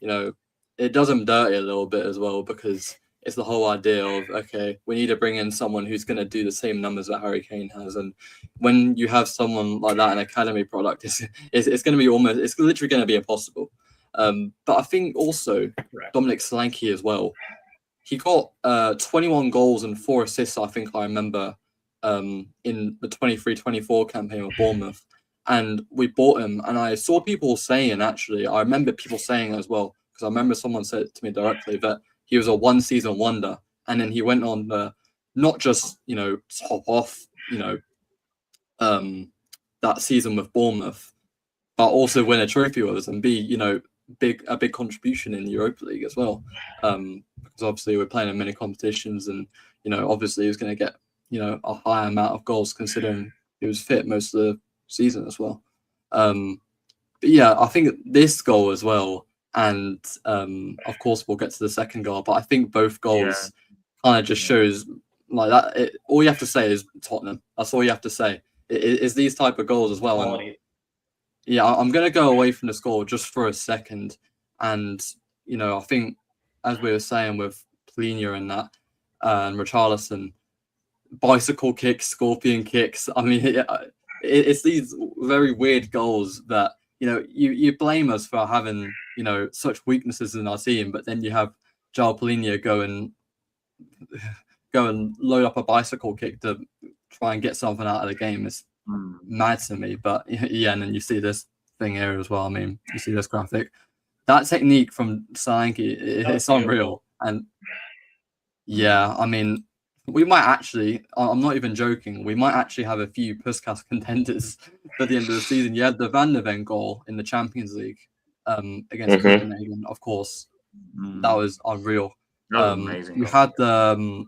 Speaker 5: you know, it does him dirty a little bit as well, because it's the whole idea of, okay, we need to bring in someone who's going to do the same numbers that Harry Kane has. And when you have someone like that, an academy product, it's going to be it's literally going to be impossible. But I think also Dominic Solanke as well, he got 21 goals and 4 assists, I think I remember, in the 23-24 campaign with Bournemouth. And we bought him. And I saw people saying, actually, I remember people saying as well, because I remember someone said it to me directly, that he was a one-season wonder. And then he went on to not just, you know, top off, you know, that season with Bournemouth, but also win a trophy with us and be, you know, a big contribution in the Europa League as well, because obviously we're playing in many competitions, and you know, obviously he was going to get, you know, a high amount of goals considering he was fit most of the season as well. But yeah, I think this goal as well, and of course we'll get to the second goal, but I think both goals kind of just shows like that. All you have to say is Tottenham. That's all you have to say. It's these type of goals as well. And, yeah, I'm going to go away from the score just for a second. And, you know, I think, as we were saying with Plenia and that, and Richarlison, bicycle kicks, scorpion kicks. I mean, it's these very weird goals that, you know, you blame us for having, you know, such weaknesses in our team, but then you have João Plenia go and load up a bicycle kick to try and get something out of the game. It's mad to me. But yeah, and then you see this thing here as well. I mean, you see this graphic. That technique from Solanke, it's unreal. And yeah, I mean, we might actually, I'm not even joking, we might actually have a few Puskas contenders for the end of the season. You had the Van der Ven goal in the Champions League against Copenhagen, of course. That was unreal.
Speaker 1: That was amazing.
Speaker 5: You had the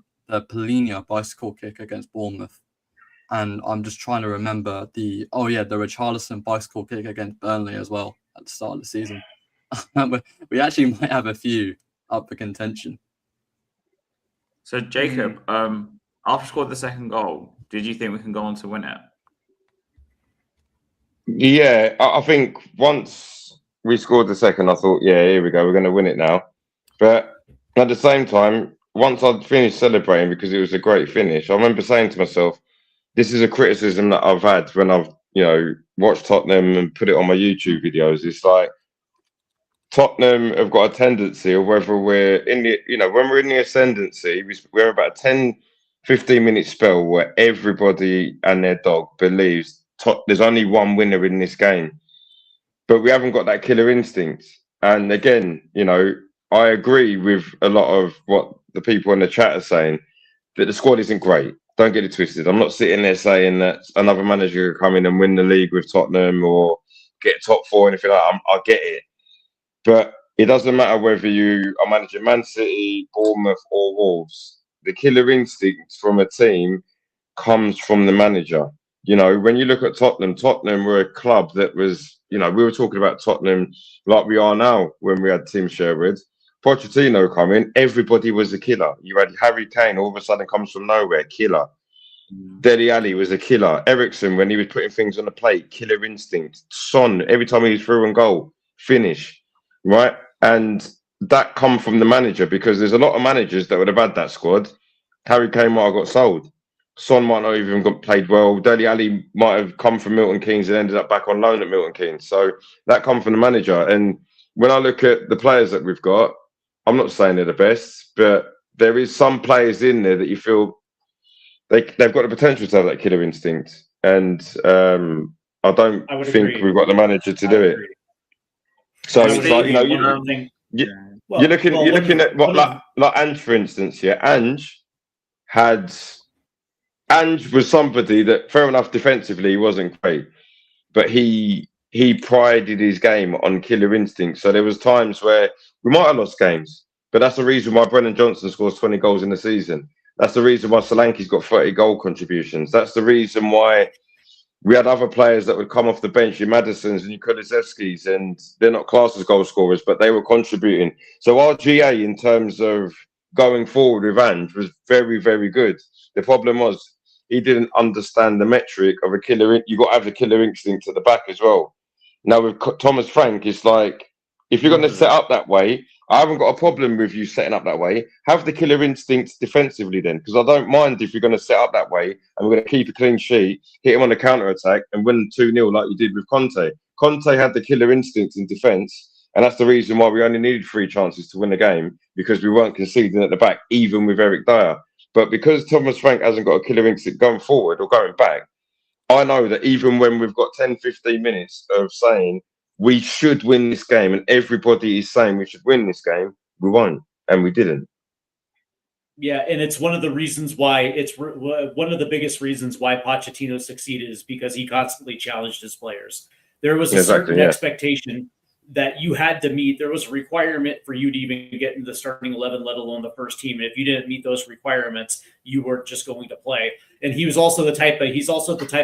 Speaker 5: Polina bicycle kick against Bournemouth. And I'm just trying to remember the Richarlison bicycle kick against Burnley as well at the start of the season. We actually might have a few up for contention.
Speaker 1: So Jacob, after scored the second goal, did you think we can go on to win it?
Speaker 4: Yeah, I think once we scored the second, I thought, yeah, here we go, we're going to win it now. But at the same time, once I'd finished celebrating because it was a great finish, I remember saying to myself, this is a criticism that I've had when I've, you know, watched Tottenham and put it on my YouTube videos. It's like Tottenham have got a tendency of whether we're in the, you know, when we're in the ascendancy, we're about a 10-15 minute spell where everybody and their dog believes there's only one winner in this game. But we haven't got that killer instinct. And again, you know, I agree with a lot of what the people in the chat are saying, that the squad isn't great. Don't get it twisted. I'm not sitting there saying that another manager could come in and win the league with Tottenham or get top four or anything like that. I get it. But it doesn't matter whether you are managing Man City, Bournemouth or Wolves. The killer instinct from a team comes from the manager. You know, when you look at Tottenham were a club that was, you know, we were talking about Tottenham like we are now when we had Tim Sherwood. Pochettino come in, everybody was a killer. You had Harry Kane, all of a sudden comes from nowhere, killer. Dele Alli was a killer. Ericsson, when he was putting things on the plate, killer instinct. Son, every time he was through and goal, finish, right? And that come from the manager because there's a lot of managers that would have had that squad. Harry Kane might have got sold. Son might not even got played well. Dele Alli might have come from Milton Keynes and ended up back on loan at Milton Keynes. So that come from the manager. And when I look at the players that we've got, I'm not saying they're the best, but there is some players in there that you feel they've got the potential to have that killer instinct. And I don't think we've got the manager to do it. So it's like, you know, you're looking at what like Ange, for instance. Yeah, Ange was somebody that, fair enough, defensively he wasn't great, but he prided his game on killer instinct. So there was times where we might have lost games, but that's the reason why Brennan Johnson scores 20 goals in the season. That's the reason why Solanke's got 30 goal contributions. That's the reason why we had other players that would come off the bench, your Madisons and your Kulusevskis, and they're not classed as goal scorers, but they were contributing. So our GA in terms of going forward with Ange was very, very good. The problem was he didn't understand the metric of a killer. You got to have the killer instinct at the back as well. Now with Thomas Frank, it's like, if you're going to set up that way, I haven't got a problem with you setting up that way. Have the killer instincts defensively then, because I don't mind if you're going to set up that way and we're going to keep a clean sheet, hit him on the counter-attack and win 2-0 like you did with Conte. Conte had the killer instincts in defence, and that's the reason why we only needed 3 chances to win the game, because we weren't conceding at the back, even with Eric Dyer. But because Thomas Frank hasn't got a killer instinct going forward or going back, I know that even when we've got 10-15 minutes of saying we should win this game and everybody is saying we should win this game, we won't, and we didn't.
Speaker 3: Yeah, and it's one of the reasons why one of the biggest reasons why Pochettino succeeded is because he constantly challenged his players. There was a certain expectation that you had to meet. There was a requirement for you to even get into the starting 11, let alone the first team. And if you didn't meet those requirements, you weren't just going to play. And he's also the type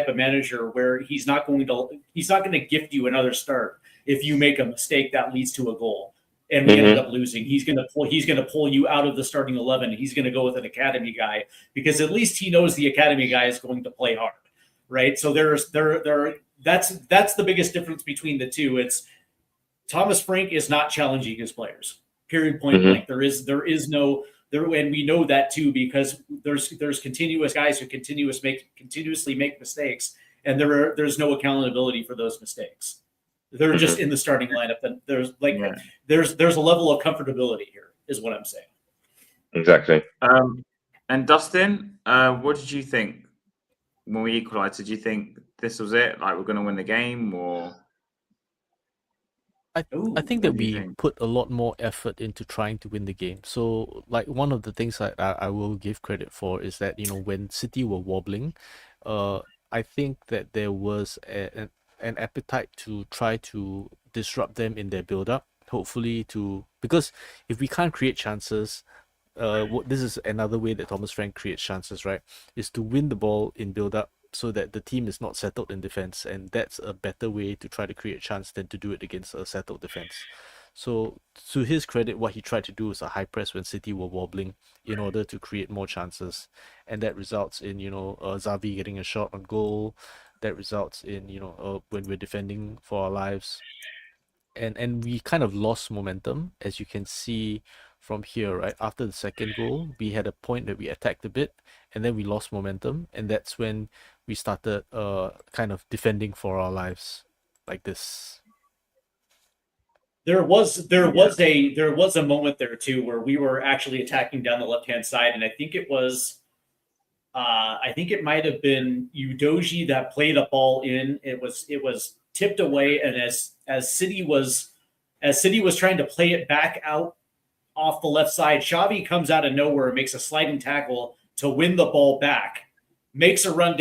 Speaker 3: of manager where he's not going to gift you another start if you make a mistake that leads to a goal. and we ended up losing. He's going to pull you out of the starting 11. He's going to go with an academy guy because at least he knows the academy guy is going to play hard, right? So that's the biggest difference between the two. It's Thomas Frank is not challenging his players. Period. Point blank. There is no there, and we know that too because there's continuous guys who continuously make mistakes, and there's no accountability for those mistakes. They're just in the starting lineup. And there's there's a level of comfortability here, is what I'm saying.
Speaker 4: Exactly.
Speaker 1: And Dustin, what did you think when we equalised? Did you think this was it? Like we're going to win the game, or?
Speaker 2: I think that we put a lot more effort into trying to win the game. So, like, one of the things that I will give credit for is that, when City were wobbling, I think that there was an appetite to try to disrupt them in their build-up, hopefully because if we can't create chances, this is another way that Thomas Frank creates chances, right, is to win the ball in build-up, so that the team is not settled in defense, and that's a better way to try to create a chance than to do it against a settled defense. So to his credit, what he tried to do is a high press when City were wobbling in order to create more chances, and that results in Xavi getting a shot on goal. That results in when we're defending for our lives, and we kind of lost momentum, as you can see from here, right? After the second goal, we had a point that we attacked a bit, and then we lost momentum, and that's when we started kind of defending for our lives like this.
Speaker 3: There was a moment there too where we were actually attacking down the left-hand side, and I think it might have been Udoji that played a ball in. It was tipped away, and as City was trying to play it back out off the left side, Xavi comes out of nowhere and makes a sliding tackle to win the ball back. Makes a run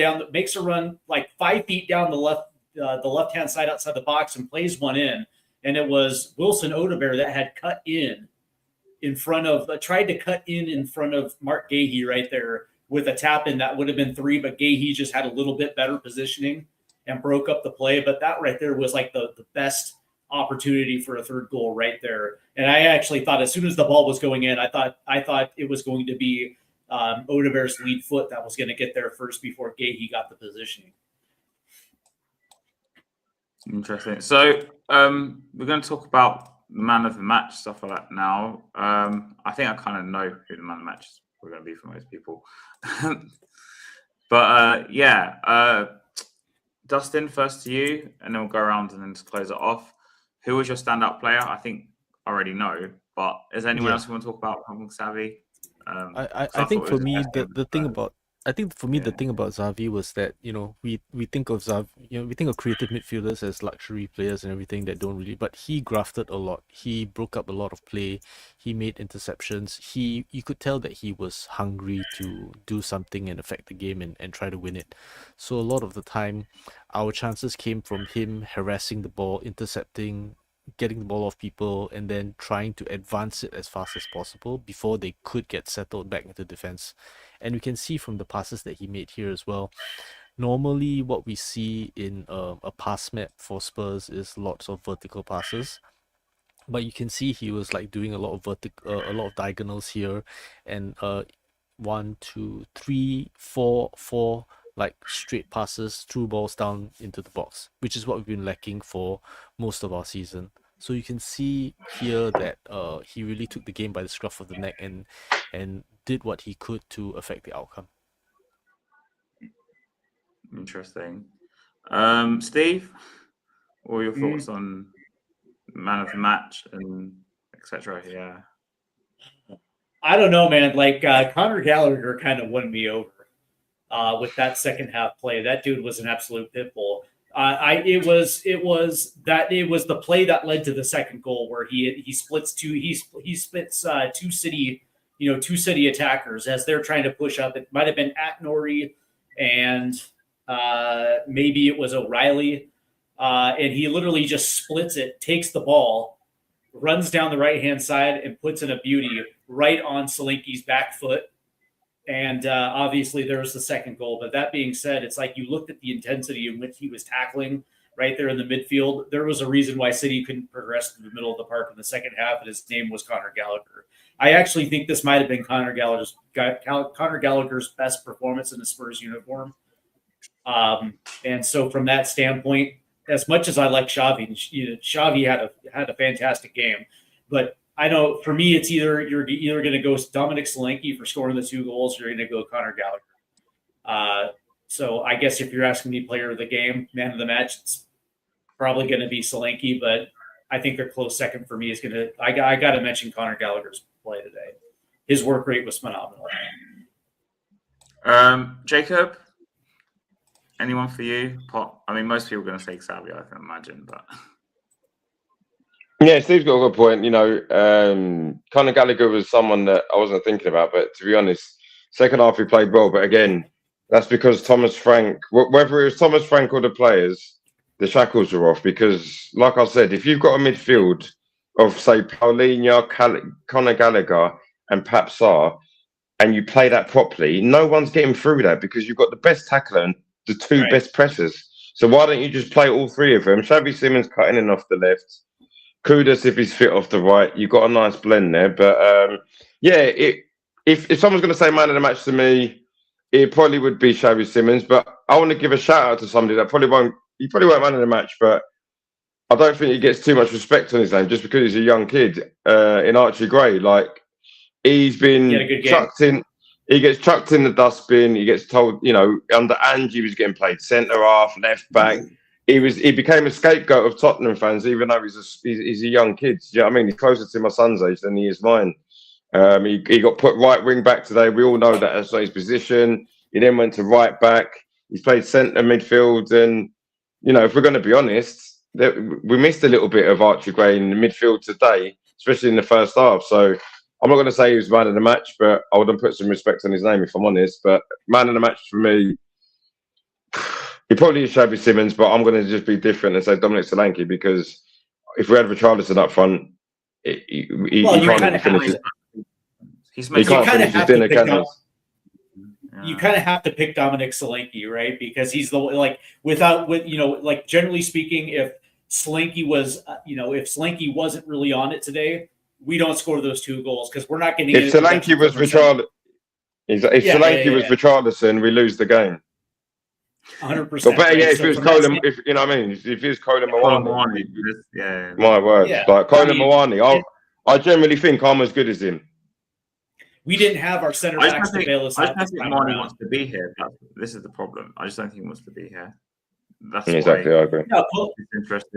Speaker 3: like 5 feet down the left-hand side outside the box and plays one in. And it was Wilson Odebear that had tried to cut in front of Mark Gahey right there with a tap in that would have been 3, but Gahey just had a little bit better positioning and broke up the play. But that right there was like the best opportunity for a third goal right there. And I actually thought as soon as the ball was going in, I thought it was going to be Odebear's lead foot that was going to get there first before Gahey got the positioning.
Speaker 1: Interesting. So we're going to talk about the man of the match, stuff like that now. I think I kind of know who the man of the match is going to be for most people. But Dustin, first to you, and then we'll go around and then just close it off. Who was your standout player? I think I already know, but is there anyone else you want to talk about from Xavi?
Speaker 2: I think for me the thing about Xavi was that we think of Xavi, we think of creative midfielders as luxury players and everything that don't really, but he grafted a lot. He broke up a lot of play. He made interceptions. You could tell that he was hungry to do something and affect the game and try to win it. So a lot of the time, our chances came from him harassing the ball, intercepting, getting the ball off people, and then trying to advance it as fast as possible before they could get settled back into defense. And we can see from the passes that he made here as well. Normally, what we see in a pass map for Spurs is lots of vertical passes, but you can see he was like doing a lot of diagonals here, and 1, 2, 3, 4 like straight passes, through balls down into the box, which is what we've been lacking for most of our season. So you can see here that he really took the game by the scruff of the neck and did what he could to affect the outcome.
Speaker 1: Interesting. Steve, what are your thoughts on man of the match and etc.? Yeah.
Speaker 3: I don't know, man. Like Conor Gallagher kind of won me over with that second half play. That dude was an absolute pit bull. It was the play that led to the second goal where he splits two City attackers as they're trying to push up. It might have been at Nori and maybe it was O'Reilly, and he literally just splits it, takes the ball, runs down the right hand side, and puts in a beauty right on Solanke's back foot. And obviously there's the second goal. But that being said, it's like you looked at the intensity in which he was tackling, right there in the midfield. There was a reason why City couldn't progress to the middle of the park in the second half, and his name was Conor Gallagher. I actually think this might have been Conor Gallagher's best performance in the Spurs uniform. And so from that standpoint, as much as I like Xavi, Xavi had a fantastic game, but I know for me, it's you're either going to go Dominic Solanke for scoring the 2 goals, or you're going to go Conor Gallagher. So I guess if you're asking me player of the game, man of the match, it's probably going to be Solanke, but I think a close second for me is going to. I got to mention Conor Gallagher's play today. His work rate was phenomenal.
Speaker 1: Jacob, anyone for you? I mean, most people are going to say Xavi, I can imagine, but.
Speaker 4: Yeah, Steve's got a good point. Conor Gallagher was someone that I wasn't thinking about, but to be honest, second half he played well. But again, that's because Thomas Frank, whether it was Thomas Frank or the players, the shackles were off. Because, like I said, if you've got a midfield of, say, Paulinho, Conor Gallagher, and Pap Sarr, and you play that properly, no one's getting through that because you've got the best tackler and the 2 best pressers. So why don't you just play all 3 of them? Xavi Simons cutting in off the left. Kudos if he's fit off the right. You've got a nice blend there. But if someone's going to say man of the match to me, it probably would be Xavi Simons. But I want to give a shout out to somebody that probably won't man of the match, but I don't think he gets too much respect on his name just because he's a young kid in Archie Gray. Like, he's been chucked in. He gets chucked in the dustbin. He gets told, under Ange, he was getting played centre half, left back. He became a scapegoat of Tottenham fans, even though he's a young kid. Do you know what I mean? He's closer to my son's age than he is mine. He got put right wing back today. We all know that's not his position. He then went to right back. He's played centre midfield. And, if we're going to be honest, we missed a little bit of Archie Gray in the midfield today, especially in the first half. So I'm not going to say he was man of the match, but I would put some respect on his name if I'm honest. But man of the match for me, he probably is Xavi Simons, but I'm going to just be different and say Dominic Solanke, because if we had Richarlison up front, he can't finish it. He can't finish his dinner, can he?
Speaker 3: You kind of have to pick Dominic Solanke, right? Because he's generally speaking, if Solanke wasn't really on it today, we don't score those 2 goals because we're not getting.
Speaker 4: If Solanke was Richarlison, we lose the game.
Speaker 3: 100%.
Speaker 4: But better yet, if it was Colin, if you know what I mean, if it was Colin Mawani, my word, like Colin Mawani, I generally think I'm as good as him.
Speaker 3: We didn't have our center backs to bail us out.
Speaker 1: I don't think Mawani wants to be here. This is the problem. I just don't think he wants to be here. That's
Speaker 4: exactly. I agree.
Speaker 3: No,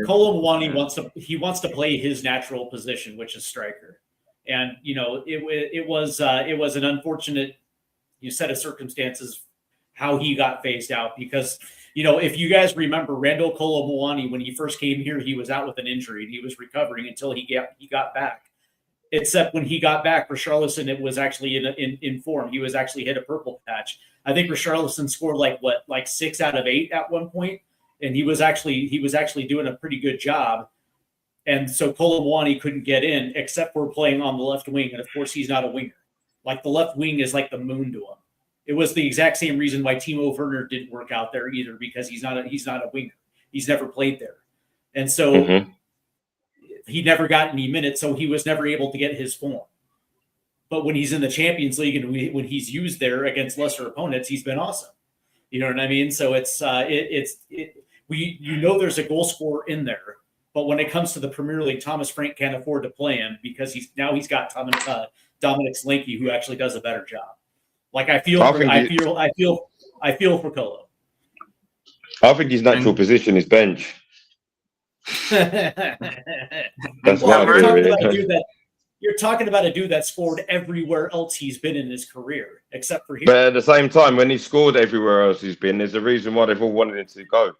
Speaker 3: Kolo Muani wants to play his natural position, which is striker, and it was an unfortunate set of circumstances how he got phased out, because if you guys remember, Randall Kolo Muani, when he first came here, he was out with an injury and he was recovering until he got back. Except when he got back, Richarlison, it was actually in form. He was actually hit a purple patch. I think Richarlison scored like 6 out of 8 at one point, and he was actually doing a pretty good job. And so Kolo Muani couldn't get in, except for playing on the left wing, and of course he's not a winger. Like, the left wing is like the moon to him. It was the exact same reason why Timo Werner didn't work out there either, because he's not a winger. He's never played there, and so he never got any minutes, so he was never able to get his form. But when he's in the Champions League and when he's used there against lesser opponents, he's been awesome. You know what I mean? So there's a goal scorer in there, but when it comes to the Premier League, Thomas Frank can't afford to play him because he's got Dominic Solanke, who actually does a better job. Like, I feel for Kolo.
Speaker 4: I think his natural position is bench.
Speaker 3: That's you're talking about a dude that scored everywhere else he's been in his career, except for here.
Speaker 4: But at the same time, when he scored everywhere else he's been, there's a reason why they've all wanted him to go.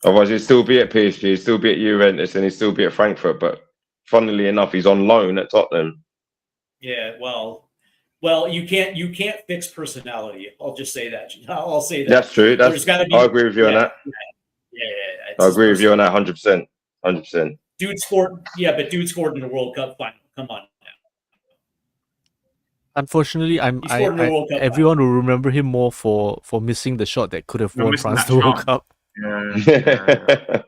Speaker 4: Otherwise, he'd still be at PSG, he'd still be at Juventus, and he'd still be at Frankfurt. But funnily enough, he's on loan at Tottenham.
Speaker 3: Yeah, well, you can't fix personality. I'll just say that. I'll say that.
Speaker 4: That's true. I agree with you on that.
Speaker 3: Yeah.
Speaker 4: I agree with you on that 100%. 100%.
Speaker 3: Dude scored in the World Cup final. Come on now.
Speaker 2: Unfortunately, everyone will remember him more for missing the shot that could have won France the World Cup.
Speaker 1: Yeah.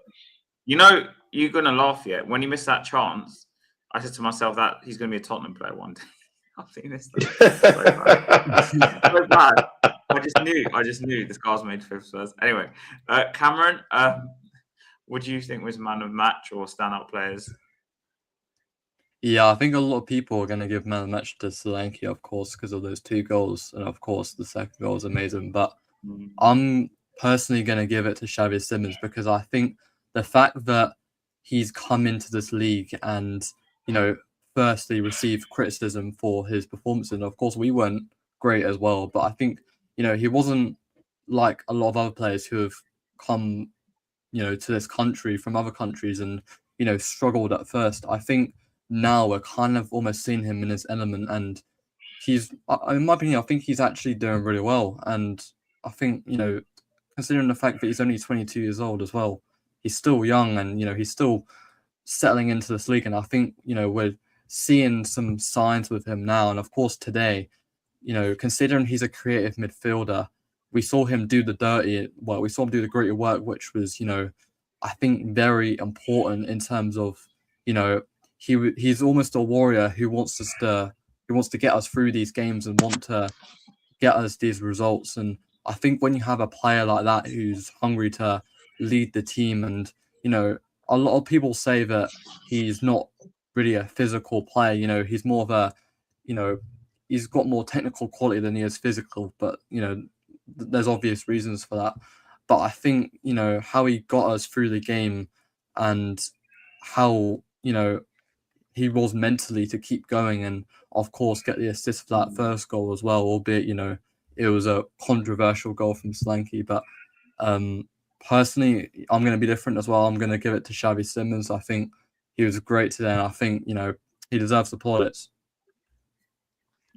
Speaker 1: You know, you're gonna laugh yet. When he missed that chance, I said to myself that he's gonna be a Tottenham player one day. I've seen this. So bad. I just knew this guy's made for Spurs. Anyway, Cameron, what do you think was man of match or standout players?
Speaker 5: Yeah, I think a lot of people are going to give man of the match to Solanke, of course, because of those 2 goals. And of course, the second goal is amazing. But I'm personally going to give it to Xavi Simons because I think the fact that he's come into this league and, firstly received criticism for his performance. And of course, we weren't great as well. But I think, he wasn't like a lot of other players who have come, to this country from other countries and, struggled at first. I think now we're kind of almost seeing him in his element, and he's, in my opinion, I think he's actually doing really well. And I think, considering the fact that he's only 22 years old as well, he's still young and, he's still settling into this league. And I think, we're seeing some signs with him now. And of course, today, considering he's a creative midfielder, we saw him do the gritty work, which was, I think very important in terms of, he's almost a warrior who wants to get us through these games and want to get us these results. And I think when you have a player like that who's hungry to lead the team, and a lot of people say that he's not really a physical player. He's more of a, he's got more technical quality than he is physical. But there's obvious reasons for that. But I think how he got us through the game and how he was mentally to keep going, and of course get the assist for that first goal as well, albeit it was a controversial goal from Solanke. But personally, I'm going to be different as well. I'm going to give it to Xavi Simons. I think he was great today, and I think he deserves the plaudits.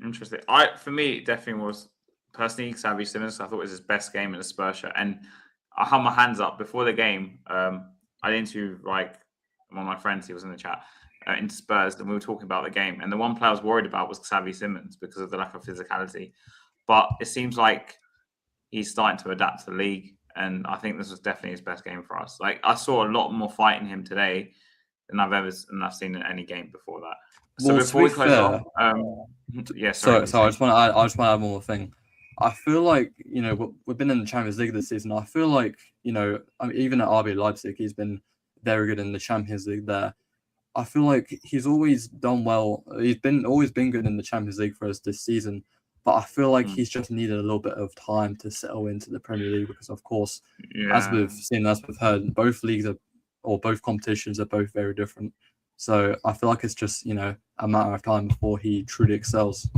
Speaker 1: Interesting. For me, it definitely was personally Xavi Simons. I thought it was his best game in a Spurs shirt, and I had my hands up before the game. I interviewed one of my friends. He was in the chat. Into Spurs, and we were talking about the game, and the one player I was worried about was Xavi Simons because of the lack of physicality. But it seems like he's starting to adapt to the league, and I think this was definitely his best game for us. Like, I saw a lot more fight in him today than I've seen in any game before that. So
Speaker 5: well,
Speaker 1: before we close off,
Speaker 5: sorry, I just want to add one more thing. I feel like we've been in the Champions League this season. I feel like even at RB Leipzig, he's been very good in the Champions League there. I feel like he's always done well. He's always been good in the Champions League for us this season, but I feel like he's just needed a little bit of time to settle into the Premier League because, of course, as we've seen, as we've heard, both leagues both competitions are both very different. So I feel like it's just a matter of time before he truly excels.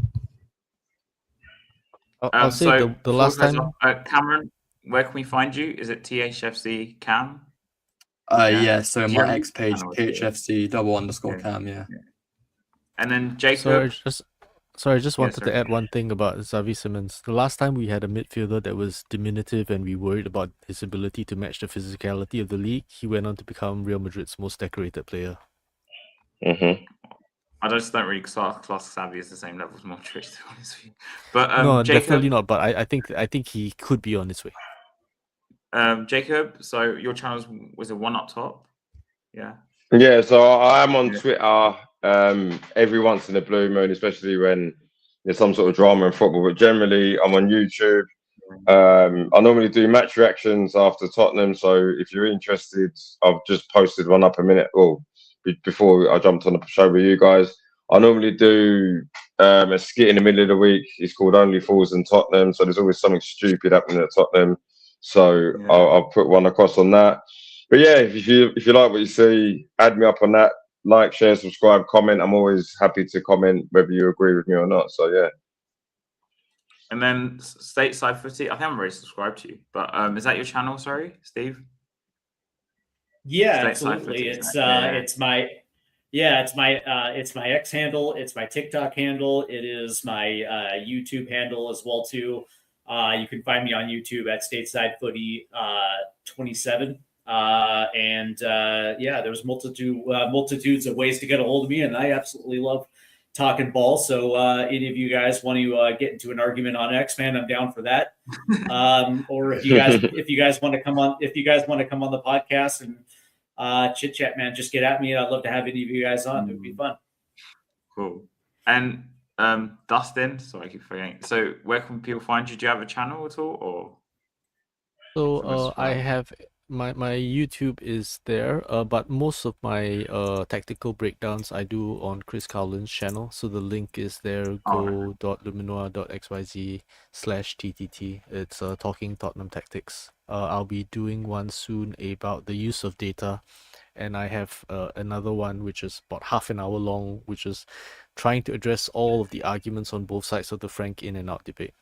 Speaker 2: I'll say the last time.
Speaker 1: Cameron, where can we find you? Is it THFC Cam?
Speaker 5: So my X page, THFC_Cam, yeah.
Speaker 1: And then Jacob.
Speaker 2: I just wanted to add one thing about Xavi Simons. The last time we had a midfielder that was diminutive and we worried about his ability to match the physicality of the league, he went on to become Real Madrid's most decorated player.
Speaker 1: Mm-hmm. I just don't really class Xavi as the same level as Modric, to be honest with you. But
Speaker 2: no,
Speaker 1: Jacob,
Speaker 2: definitely not. But I think he could be on his way.
Speaker 1: Jacob, so your channel was a one up top, yeah.
Speaker 4: Yeah, so I am on Twitter every once in a blue moon, especially when there's some sort of drama in football. But generally, I'm on YouTube. I normally do match reactions after Tottenham. So if you're interested, I've just posted one up a minute before I jumped on the show with you guys. I normally do a skit in the middle of the week. It's called Only Fools in Tottenham. So there's always something stupid happening at Tottenham. So I'll put one across on that. But yeah, if you like what you see, add me up on that. Like, share, subscribe, comment. I'm always happy to comment whether you agree with me or not. So yeah.
Speaker 1: And then Stateside Footy, I think I'm already subscribed to you, but is that your channel? Sorry, Steve.
Speaker 3: Yeah, absolutely. It's my X handle. It's my TikTok handle. It is my YouTube handle as well too. You can find me on YouTube at Stateside Footy 27. There's multitudes of ways to get a hold of me, and I absolutely love talking ball. So any of you guys want to get into an argument on X-Man, I'm down for that. Or if you guys want to come on the podcast and chit chat, man, just get at me. I'd love to have any of you guys on. It would be fun.
Speaker 1: Cool. And Dustin, sorry, I keep forgetting. So where can people find you? Do you have a channel at all, or?
Speaker 2: So I have my YouTube is there, but most of my tactical breakdowns I do on Chris Cowland's channel. So the link is there, go.luminoa.xyz/TTT. It's Talking Tottenham Tactics. I'll be doing one soon about the use of data, and I have another one which is about half an hour long, which is trying to address all of the arguments on both sides of the Frank in and out debate.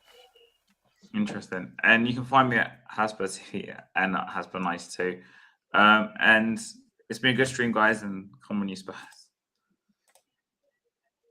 Speaker 1: Interesting. And you can find me at Hotspur TV and at Hotspur Nice too. And it's been a good stream, guys, and come on, you Spurs.